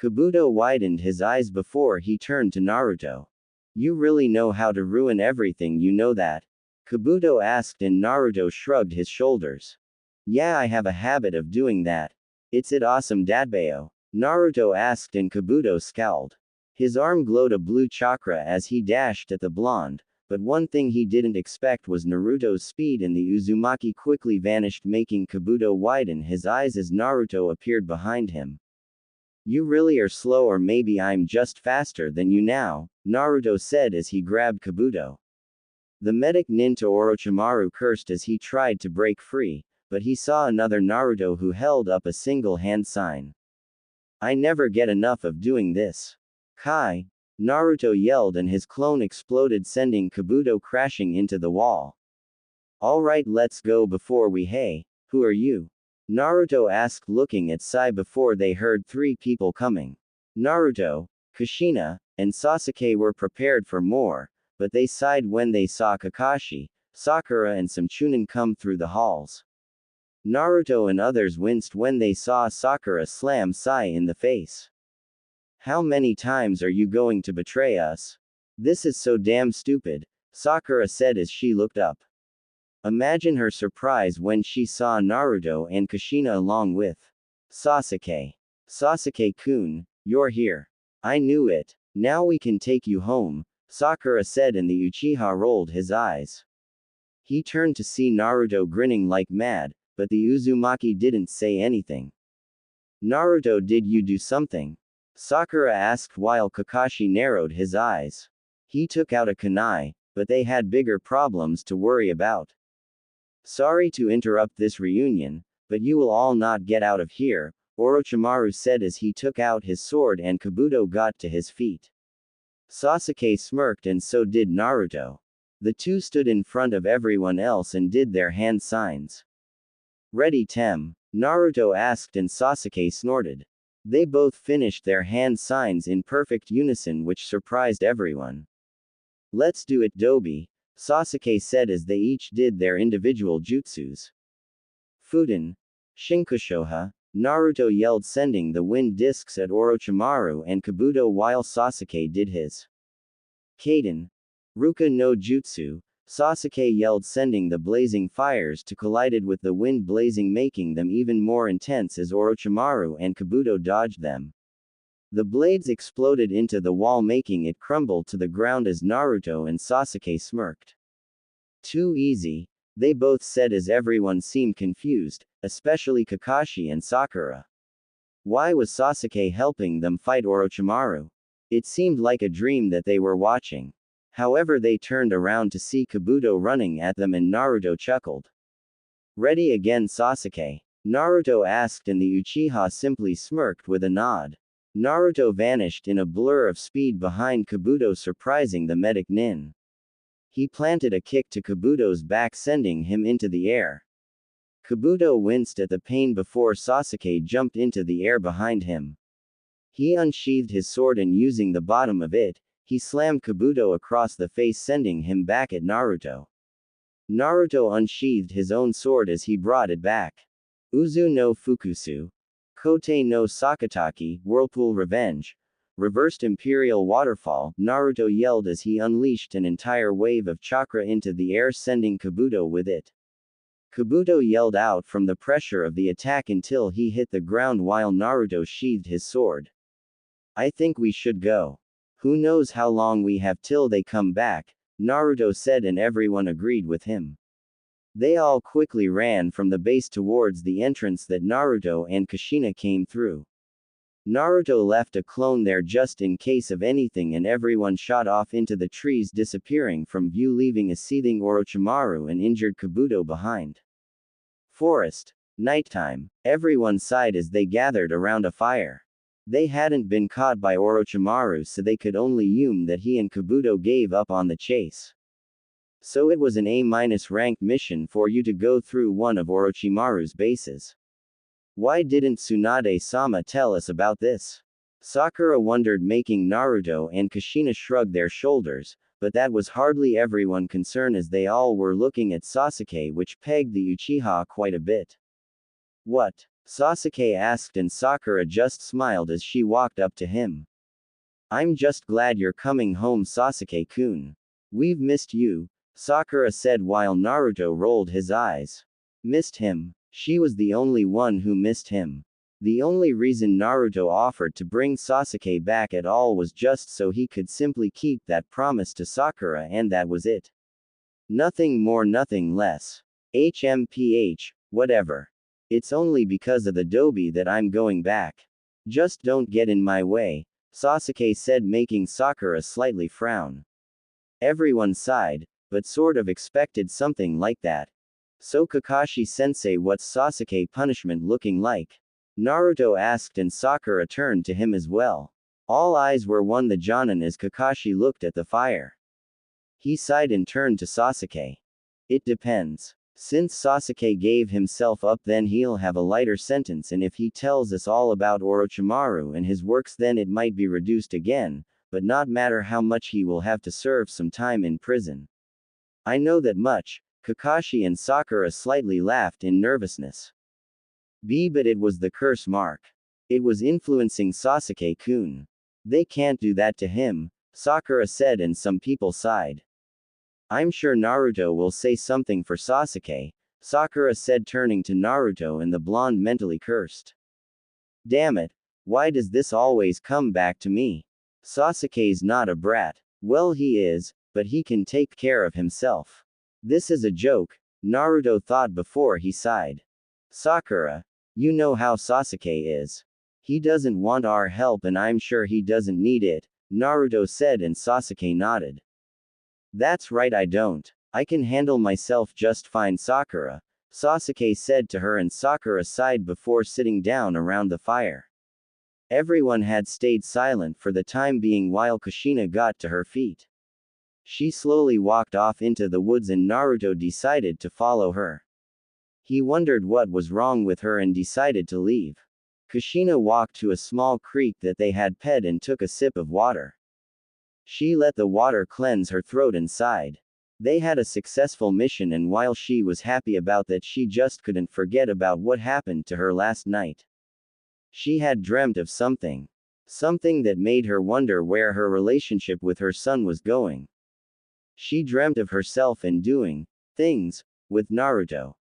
Kabuto widened his eyes before he turned to Naruto. You really know how to ruin everything, you know that? Kabuto asked, and Naruto shrugged his shoulders. Yeah, I have a habit of doing that. It's it awesome, Dadbao? Naruto asked, and Kabuto scowled. His arm glowed a blue chakra as he dashed at the blonde, but one thing he didn't expect was Naruto's speed, and the Uzumaki quickly vanished, making Kabuto widen his eyes as Naruto appeared behind him. You really are slow, or maybe I'm just faster than you now, Naruto said as he grabbed Kabuto. The medic nin to Orochimaru cursed as he tried to break free, but he saw another Naruto who held up a single hand sign. I never get enough of doing this. Kai! Naruto yelled and his clone exploded, sending Kabuto crashing into the wall. Alright, let's go before we. Hey, who are you? Naruto asked, looking at Sai before they heard three people coming. Naruto, Kushina, and Sasuke were prepared for more, but they sighed when they saw Kakashi, Sakura and some Chunin come through the halls. Naruto and others winced when they saw Sakura slam Sai in the face. How many times are you going to betray us? This is so damn stupid, Sakura said as she looked up. Imagine her surprise when she saw Naruto and Kushina along with Sasuke. Sasuke-kun, you're here. I knew it. Now we can take you home, Sakura said, and the Uchiha rolled his eyes. He turned to see Naruto grinning like mad, but the Uzumaki didn't say anything. Naruto, did you do something? Sakura asked while Kakashi narrowed his eyes. He took out a kunai, but they had bigger problems to worry about. Sorry to interrupt this reunion, but you will all not get out of here, Orochimaru said as he took out his sword and Kabuto got to his feet. Sasuke smirked and so did Naruto. The two stood in front of everyone else and did their hand signs. Ready, Tem? Naruto asked and Sasuke snorted. They both finished their hand signs in perfect unison, which surprised everyone. Let's do it, Dobi, Sasuke said as they each did their individual jutsus. Fuden, Shinkushoha, Naruto yelled, sending the wind discs at Orochimaru and Kabuto while Sasuke did his Kaden, Ruka no Jutsu, Sasuke yelled, sending the blazing fires to collided with the wind blazing, making them even more intense as Orochimaru and Kabuto dodged them. The blades exploded into the wall, making it crumble to the ground as Naruto and Sasuke smirked. Too easy, they both said as everyone seemed confused, especially Kakashi and Sakura. Why was Sasuke helping them fight Orochimaru? It seemed like a dream that they were watching. However, they turned around to see Kabuto running at them and Naruto chuckled. Ready again, Sasuke? Naruto asked and the Uchiha simply smirked with a nod. Naruto vanished in a blur of speed behind Kabuto, surprising the medic Nin. He planted a kick to Kabuto's back, sending him into the air. Kabuto winced at the pain before Sasuke jumped into the air behind him. He unsheathed his sword and using the bottom of it, he slammed Kabuto across the face, sending him back at Naruto. Naruto unsheathed his own sword as he brought it back. Uzu no Fukusu. Kote no Sakataki, Whirlpool Revenge. Reversed Imperial Waterfall, Naruto yelled as he unleashed an entire wave of chakra into the air, sending Kabuto with it. Kabuto yelled out from the pressure of the attack until he hit the ground while Naruto sheathed his sword. I think we should go. Who knows how long we have till they come back, Naruto said, and everyone agreed with him. They all quickly ran from the base towards the entrance that Naruto and Kushina came through. Naruto left a clone there just in case of anything, and everyone shot off into the trees, disappearing from view, leaving a seething Orochimaru and injured Kabuto behind. Forest. Nighttime. Everyone sighed as they gathered around a fire. They hadn't been caught by Orochimaru, so they could only assume that he and Kabuto gave up on the chase. So it was an A-ranked mission for you to go through one of Orochimaru's bases. Why didn't Tsunade-sama tell us about this? Sakura wondered, making Naruto and Kushina shrug their shoulders, but that was hardly everyone concerned as they all were looking at Sasuke, which pegged the Uchiha quite a bit. What? Sasuke asked, and Sakura just smiled as she walked up to him. I'm just glad you're coming home, Sasuke-kun. We've missed you, Sakura said while Naruto rolled his eyes. Missed him? She was the only one who missed him. The only reason Naruto offered to bring Sasuke back at all was just so he could simply keep that promise to Sakura, and that was it. Nothing more, nothing less. HMPH, whatever. It's only because of the Dobi that I'm going back. Just don't get in my way, Sasuke said, making Sakura slightly frown. Everyone sighed, but sort of expected something like that. So Kakashi-sensei, what's Sasuke punishment looking like? Naruto asked, and Sakura turned to him as well. All eyes were on the Jonin as Kakashi looked at the fire. He sighed and turned to Sasuke. It depends. Since Sasuke gave himself up, then he'll have a lighter sentence, and if he tells us all about Orochimaru and his works, then it might be reduced again, but not matter how much, he will have to serve some time in prison. I know that much. Kakashi and Sakura slightly laughed in nervousness. But it was the curse mark. It was influencing Sasuke-kun. They can't do that to him, Sakura said, and some people sighed. I'm sure Naruto will say something for Sasuke, Sakura said, turning to Naruto, and the blonde mentally cursed. Damn it, why does this always come back to me? Sasuke's not a brat. Well, he is, but he can take care of himself. This is a joke, Naruto thought before he sighed. Sakura, you know how Sasuke is. He doesn't want our help, and I'm sure he doesn't need it, Naruto said, and Sasuke nodded. That's right, I don't. I can handle myself just fine, Sakura, Sasuke said to her, and Sakura sighed before sitting down around the fire. Everyone had stayed silent for the time being while Kushina got to her feet. She slowly walked off into the woods, and Naruto decided to follow her. He wondered what was wrong with her and decided to leave. Kushina walked to a small creek that they had pet and took a sip of water. She let the water cleanse her throat and sighed. They had a successful mission, and while she was happy about that, she just couldn't forget about what happened to her last night. She had dreamt of something. Something that made her wonder where her relationship with her son was going. She dreamt of herself and doing things with Naruto.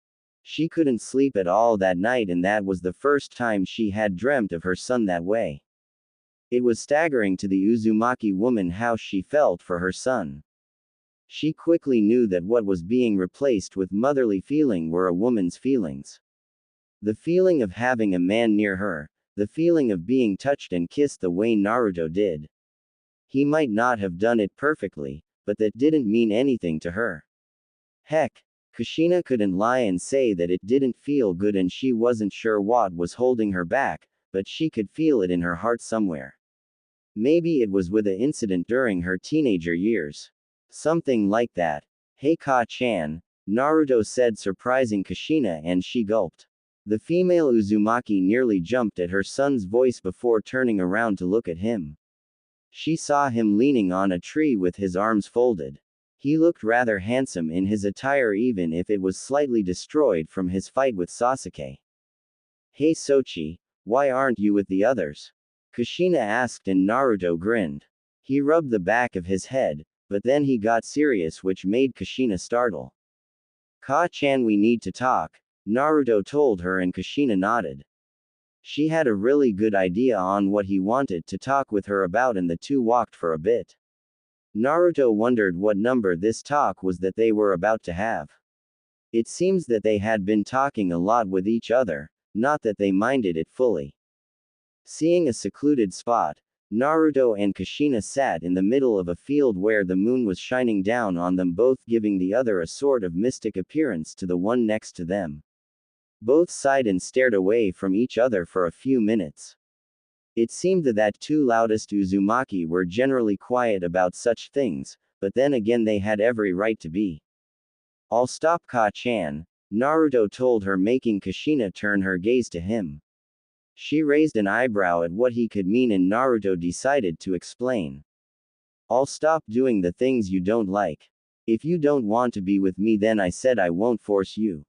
She couldn't sleep at all that night, and that was the first time she had dreamt of her son that way. It was staggering to the Uzumaki woman how she felt for her son. She quickly knew that what was being replaced with motherly feeling were a woman's feelings. The feeling of having a man near her, the feeling of being touched and kissed the way Naruto did. He might not have done it perfectly, but that didn't mean anything to her. Heck, Kushina couldn't lie and say that it didn't feel good, and she wasn't sure what was holding her back, but she could feel it in her heart somewhere. Maybe it was with an incident during her teenager years. Something like that. Hey Ka-chan, Naruto said, surprising Kushina, and she gulped. The female Uzumaki nearly jumped at her son's voice before turning around to look at him. She saw him leaning on a tree with his arms folded. He looked rather handsome in his attire, even if it was slightly destroyed from his fight with Sasuke. Hey Sochi, why aren't you with the others? Kushina asked, and Naruto grinned. He rubbed the back of his head, but then he got serious, which made Kushina startle. Ka-chan, we need to talk, Naruto told her, and Kushina nodded. She had a really good idea on what he wanted to talk with her about, and the two walked for a bit. Naruto wondered what number this talk was that they were about to have. It seems that they had been talking a lot with each other, not that they minded it fully. Seeing a secluded spot, Naruto and Kushina sat in the middle of a field where the moon was shining down on them both, giving the other a sort of mystic appearance to the one next to them. Both sighed and stared away from each other for a few minutes. It seemed that two loudest Uzumaki were generally quiet about such things, but then again they had every right to be. I'll stop, Ka-chan, Naruto told her, making Kushina turn her gaze to him. She raised an eyebrow at what he could mean, and Naruto decided to explain. I'll stop doing the things you don't like. If you don't want to be with me, then I said I won't force you.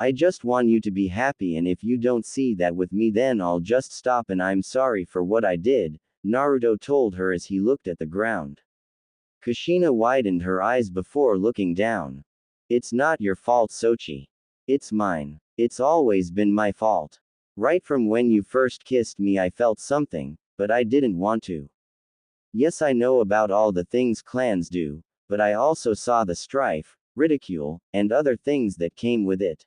I just want you to be happy, and if you don't see that with me, then I'll just stop, and I'm sorry for what I did, Naruto told her as he looked at the ground. Kushina widened her eyes before looking down. It's not your fault, Sochi. It's mine. It's always been my fault. Right from when you first kissed me, I felt something, but I didn't want to. Yes, I know about all the things clans do, but I also saw the strife, ridicule, and other things that came with it.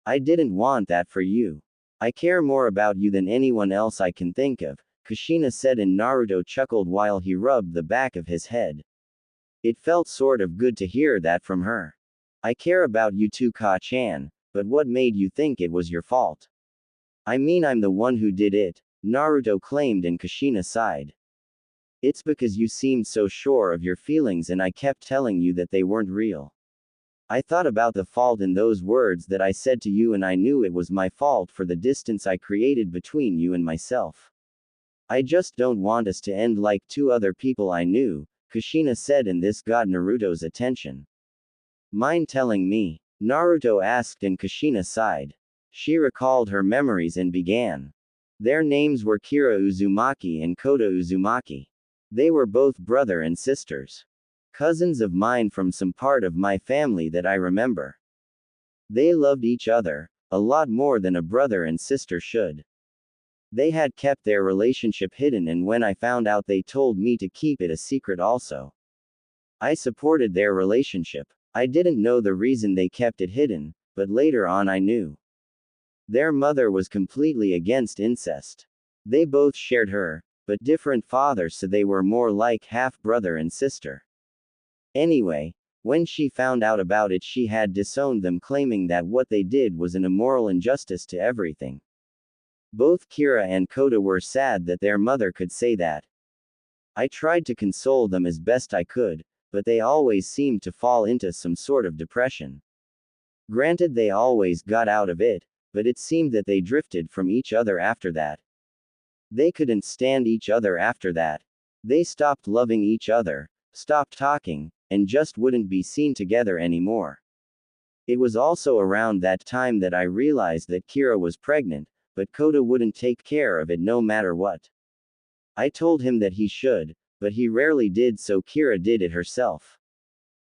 I didn't want that for you. I care more about you than anyone else I can think of, Kushina said, and Naruto chuckled while he rubbed the back of his head. It felt sort of good to hear that from her. I care about you too, Ka-chan, but what made you think it was your fault? I mean, I'm the one who did it, Naruto claimed, and Kushina sighed. It's because you seemed so sure of your feelings and I kept telling you that they weren't real. I thought about the fault in those words that I said to you, and I knew it was my fault for the distance I created between you and myself. I just don't want us to end like two other people I knew, Kushina said, and this got Naruto's attention. Mind telling me? Naruto asked, and Kushina sighed. She recalled her memories and began. Their names were Kira Uzumaki and Kota Uzumaki. They were both brother and sisters. Cousins of mine from some part of my family that I remember. They loved each other, a lot more than a brother and sister should. They had kept their relationship hidden, and when I found out, they told me to keep it a secret also. I supported their relationship. I didn't know the reason they kept it hidden, but later on I knew. Their mother was completely against incest. They both shared her, but different fathers, so they were more like half-brother and sister. Anyway, when she found out about it, she had disowned them, claiming that what they did was an immoral injustice to everything. Both Kira and Kota were sad that their mother could say that. I tried to console them as best I could, but they always seemed to fall into some sort of depression. Granted, they always got out of it, but it seemed that they drifted from each other after that. They couldn't stand each other after that. They stopped loving each other, stopped talking, and just wouldn't be seen together anymore. It was also around that time that I realized that Kira was pregnant, but Kota wouldn't take care of it no matter what. I told him that he should, but he rarely did, so Kira did it herself.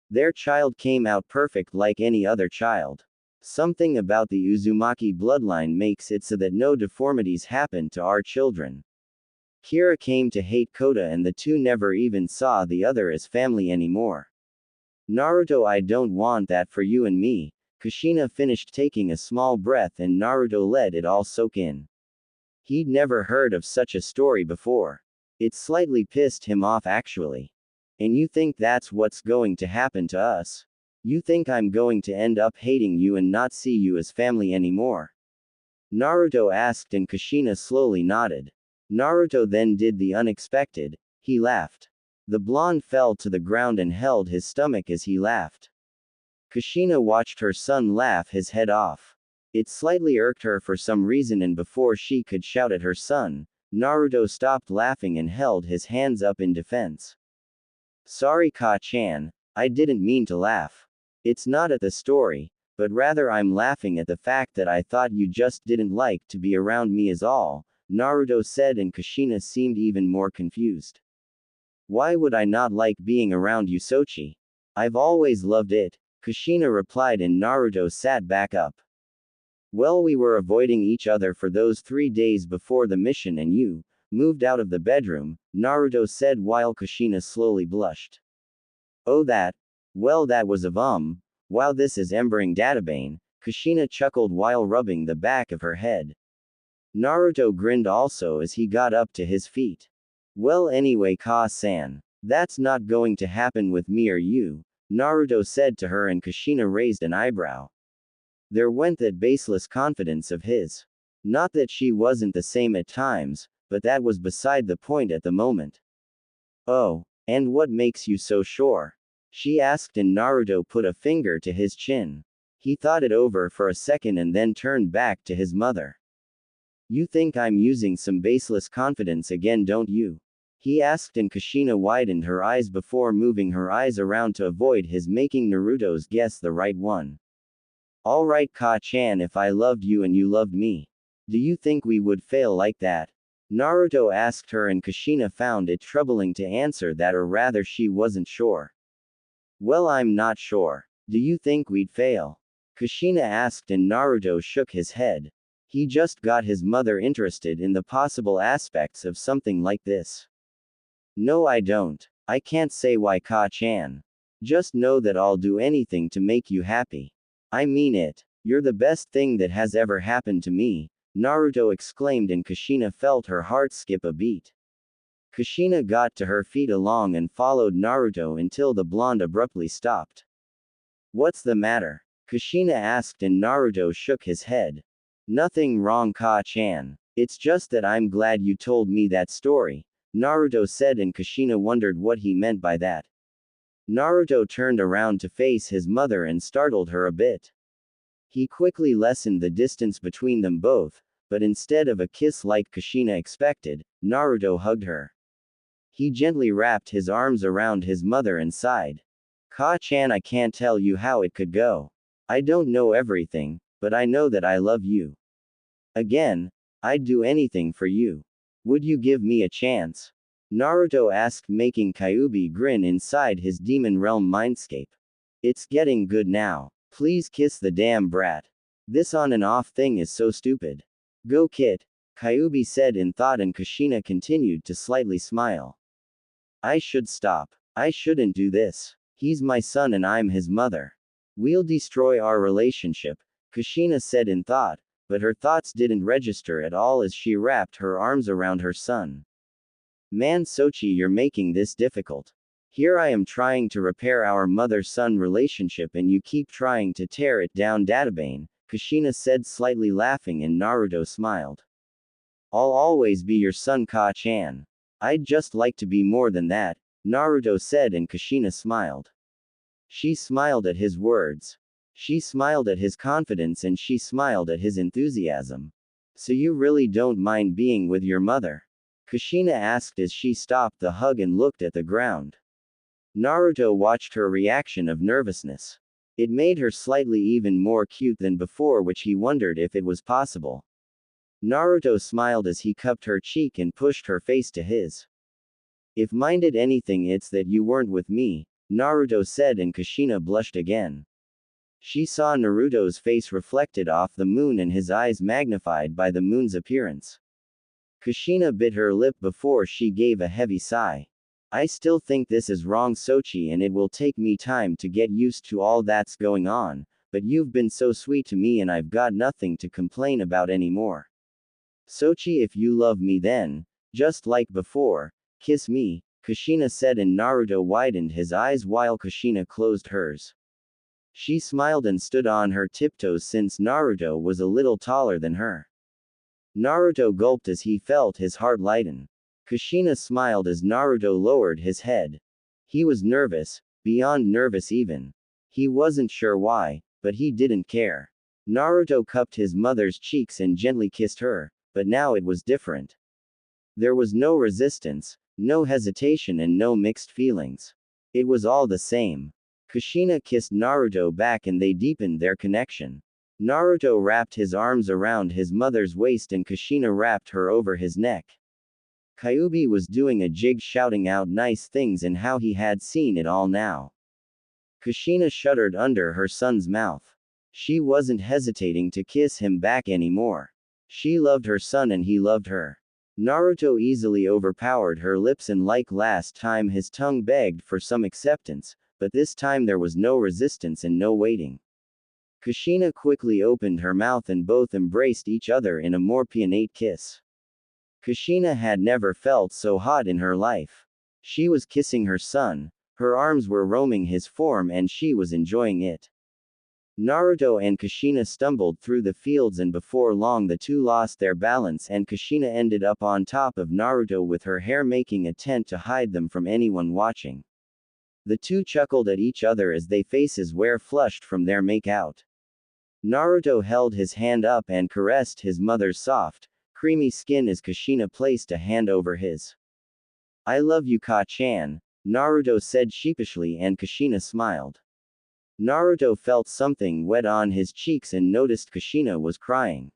Their child came out perfect like any other child. Something about the Uzumaki bloodline makes it so that no deformities happen to our children. Kira came to hate Kota, and the two never even saw the other as family anymore. Naruto, I don't want that for you and me. Kushina finished taking a small breath, and Naruto let it all soak in. He'd never heard of such a story before. It slightly pissed him off, actually. And you think that's what's going to happen to us? You think I'm going to end up hating you and not see you as family anymore? Naruto asked, and Kushina slowly nodded. Naruto then did the unexpected. He laughed. The blonde fell to the ground and held his stomach as he laughed. Kushina watched her son laugh his head off. It slightly irked her for some reason, and before she could shout at her son, Naruto stopped laughing and held his hands up in defense. Sorry, Ka-chan, I didn't mean to laugh. It's not at the story, but rather I'm laughing at the fact that I thought you just didn't like to be around me is all, Naruto said, and Kushina seemed even more confused. Why would I not like being around you, Sochi? I've always loved it, Kushina replied, and Naruto sat back up. Well, we were avoiding each other for those 3 days before the mission, and you moved out of the bedroom, Naruto said while Kushina slowly blushed. Oh, that? Well, that was while this is embering databane, Kushina chuckled while rubbing the back of her head. Naruto grinned also as he got up to his feet. Well, anyway, Ka-san, that's not going to happen with me or you, Naruto said to her, and Kushina raised an eyebrow. There went that baseless confidence of his. Not that she wasn't the same at times, but that was beside the point at the moment. Oh, and what makes you so sure? She asked, and Naruto put a finger to his chin. He thought it over for a second and then turned back to his mother. You think I'm using some baseless confidence again, don't you? He asked, and Kushina widened her eyes before moving her eyes around to avoid his making Naruto's guess the right one. Alright, Ka-chan, if I loved you and you loved me, do you think we would fail like that? Naruto asked her, and Kushina found it troubling to answer that, or rather she wasn't sure. Well, I'm not sure. Do you think we'd fail? Kushina asked, and Naruto shook his head. He just got his mother interested in the possible aspects of something like this. No, I don't. I can't say why, Ka-chan. Just know that I'll do anything to make you happy. I mean it. You're the best thing that has ever happened to me, Naruto exclaimed, and Kushina felt her heart skip a beat. Kushina got to her feet along and followed Naruto until the blonde abruptly stopped. What's the matter? Kushina asked and Naruto shook his head. Nothing wrong, Ka-chan. It's just that I'm glad you told me that story, Naruto said, and Kushina wondered what he meant by that. Naruto turned around to face his mother and startled her a bit. He quickly lessened the distance between them both, but instead of a kiss like Kushina expected, Naruto hugged her. He gently wrapped his arms around his mother and sighed. Ka-chan, I can't tell you how it could go. I don't know everything, but I know that I love you. Again, I'd do anything for you. Would you give me a chance? Naruto asked, making Kyuubi grin inside his demon realm mindscape. It's getting good now. Please kiss the damn brat. This on and off thing is so stupid. Go kid, Kyuubi said in thought, and Kushina continued to slightly smile. I should stop. I shouldn't do this. He's my son and I'm his mother. We'll destroy our relationship, Kushina said in thought, but her thoughts didn't register at all as she wrapped her arms around her son. Man, Sochi, you're making this difficult. Here I am trying to repair our mother-son relationship and you keep trying to tear it down, Databane, Kushina said, slightly laughing, and Naruto smiled. I'll always be your son, Ka-chan. I'd just like to be more than that, Naruto said, and Kushina smiled. She smiled at his words. She smiled at his confidence and she smiled at his enthusiasm. So you really don't mind being with your mother? Kushina asked as she stopped the hug and looked at the ground. Naruto watched her reaction of nervousness. It made her slightly even more cute than before, which he wondered if it was possible. Naruto smiled as he cupped her cheek and pushed her face to his. If minded anything, it's that you weren't with me, Naruto said, and Kushina blushed again. She saw Naruto's face reflected off the moon and his eyes magnified by the moon's appearance. Kushina bit her lip before she gave a heavy sigh. I still think this is wrong, Sochi, and it will take me time to get used to all that's going on, but you've been so sweet to me and I've got nothing to complain about anymore. Sochi, if you love me then, just like before, kiss me, Kushina said, and Naruto widened his eyes while Kushina closed hers. She smiled and stood on her tiptoes since Naruto was a little taller than her. Naruto gulped as he felt his heart lighten. Kushina smiled as Naruto lowered his head. He was nervous, beyond nervous even. He wasn't sure why, but he didn't care. Naruto cupped his mother's cheeks and gently kissed her, but now it was different. There was no resistance, no hesitation, and no mixed feelings. It was all the same. Kushina kissed Naruto back and they deepened their connection. Naruto wrapped his arms around his mother's waist and Kushina wrapped her over his neck. Kyuubi was doing a jig, shouting out nice things and how he had seen it all now. Kushina shuddered under her son's mouth. She wasn't hesitating to kiss him back anymore. She loved her son and he loved her. Naruto easily overpowered her lips and like last time his tongue begged for some acceptance, but this time there was no resistance and no waiting. Kushina quickly opened her mouth and both embraced each other in a more passionate kiss. Kushina had never felt so hot in her life. She was kissing her son, her arms were roaming his form and she was enjoying it. Naruto and Kushina stumbled through the fields and before long the two lost their balance and Kushina ended up on top of Naruto with her hair making a tent to hide them from anyone watching. The two chuckled at each other as their faces were flushed from their make-out. Naruto held his hand up and caressed his mother's soft, creamy skin as Kushina placed a hand over his. I love you, Ka-chan, Naruto said sheepishly and Kushina smiled. Naruto felt something wet on his cheeks and noticed Kushina was crying.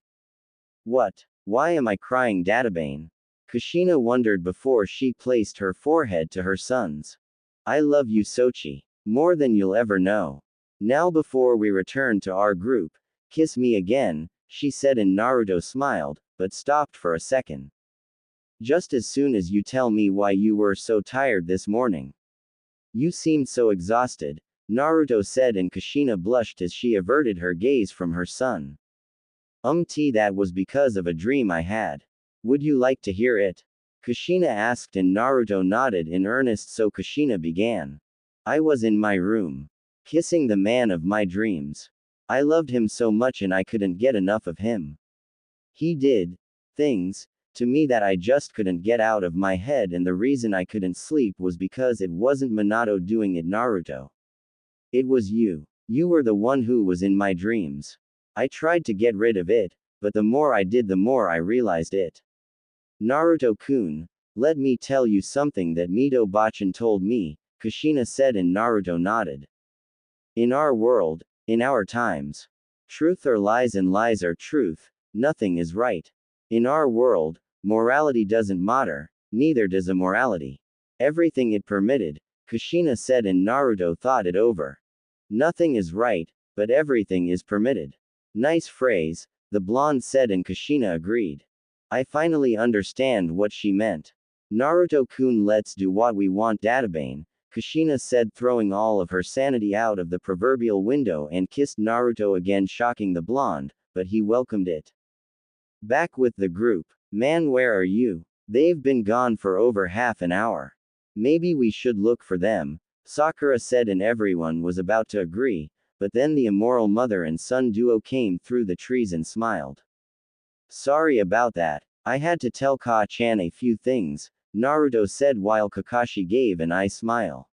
What? Why am I crying, Databane? Kushina wondered before she placed her forehead to her son's. I love you, Sochi. More than you'll ever know. Now before we return to our group, kiss me again, she said, and Naruto smiled, but stopped for a second. Just as soon as you tell me why you were so tired this morning. You seemed so exhausted, Naruto said, and Kushina blushed as she averted her gaze from her son. That was because of a dream I had. Would you like to hear it? Kushina asked and Naruto nodded in earnest, so Kushina began. I was in my room. Kissing the man of my dreams. I loved him so much and I couldn't get enough of him. He did things to me that I just couldn't get out of my head, and the reason I couldn't sleep was because it wasn't Minato doing it, Naruto. It was you. You were the one who was in my dreams. I tried to get rid of it, but the more I did, the more I realized it. Naruto-kun, let me tell you something that Mito Bachan told me, Kushina said, and Naruto nodded. In our world, in our times, truth are lies and lies are truth, nothing is right. In our world, morality doesn't matter, neither does immorality. Everything is permitted, Kushina said, and Naruto thought it over. Nothing is right, but everything is permitted. Nice phrase, the blonde said, and Kushina agreed. I finally understand what she meant. Naruto-kun, let's do what we want, Databane, Kushina said, throwing all of her sanity out of the proverbial window, and kissed Naruto again, shocking the blonde, but he welcomed it. Back with the group. Man, where are you? They've been gone for over half an hour. Maybe we should look for them, Sakura said, and everyone was about to agree, but then the immoral mother and son duo came through the trees and smiled. Sorry about that. I had to tell Ka-chan a few things, Naruto said while Kakashi gave an eye smile.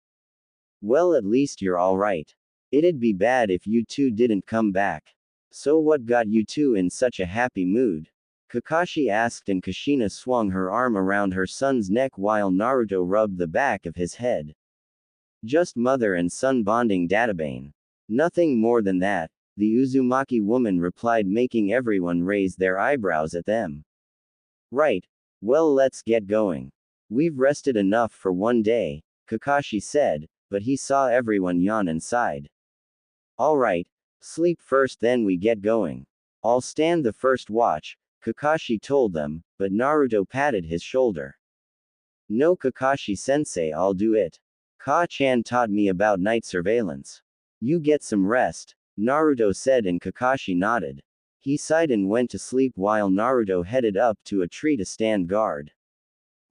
Well, at least you're alright. It'd be bad if you two didn't come back. So what got you two in such a happy mood? Kakashi asked, and Kushina swung her arm around her son's neck while Naruto rubbed the back of his head. Just mother and son bonding, Databane. Nothing more than that, the Uzumaki woman replied, making everyone raise their eyebrows at them. Right. Well, let's get going. We've rested enough for one day, Kakashi said, but he saw everyone yawn and sighed. Alright, sleep first, then we get going. I'll stand the first watch, Kakashi told them, but Naruto patted his shoulder. No, Kakashi-sensei, I'll do it. Ka-chan taught me about night surveillance. You get some rest, Naruto said, and Kakashi nodded. He sighed and went to sleep while Naruto headed up to a tree to stand guard.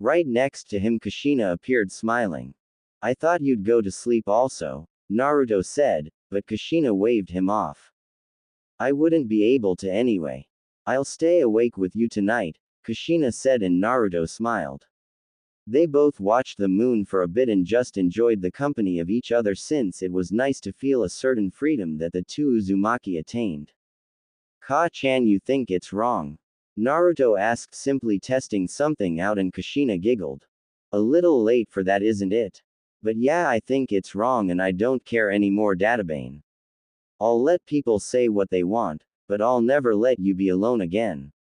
Right next to him, Kushina appeared, smiling. I thought you'd go to sleep also, Naruto said, but Kushina waved him off. I wouldn't be able to anyway. I'll stay awake with you tonight, Kushina said, and Naruto smiled. They both watched the moon for a bit and just enjoyed the company of each other, since it was nice to feel a certain freedom that the two Uzumaki attained. Ka-chan, you think it's wrong? Naruto asked, simply testing something out, and Kushina giggled. A little late for that, isn't it? But yeah, I think it's wrong and I don't care anymore, Databane. I'll let people say what they want, but I'll never let you be alone again.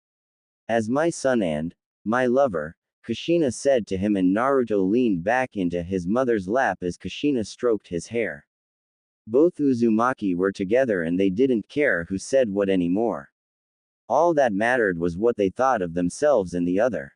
As my son and my lover, Kushina said to him, and Naruto leaned back into his mother's lap as Kushina stroked his hair. Both Uzumaki were together and they didn't care who said what anymore. All that mattered was what they thought of themselves and the other.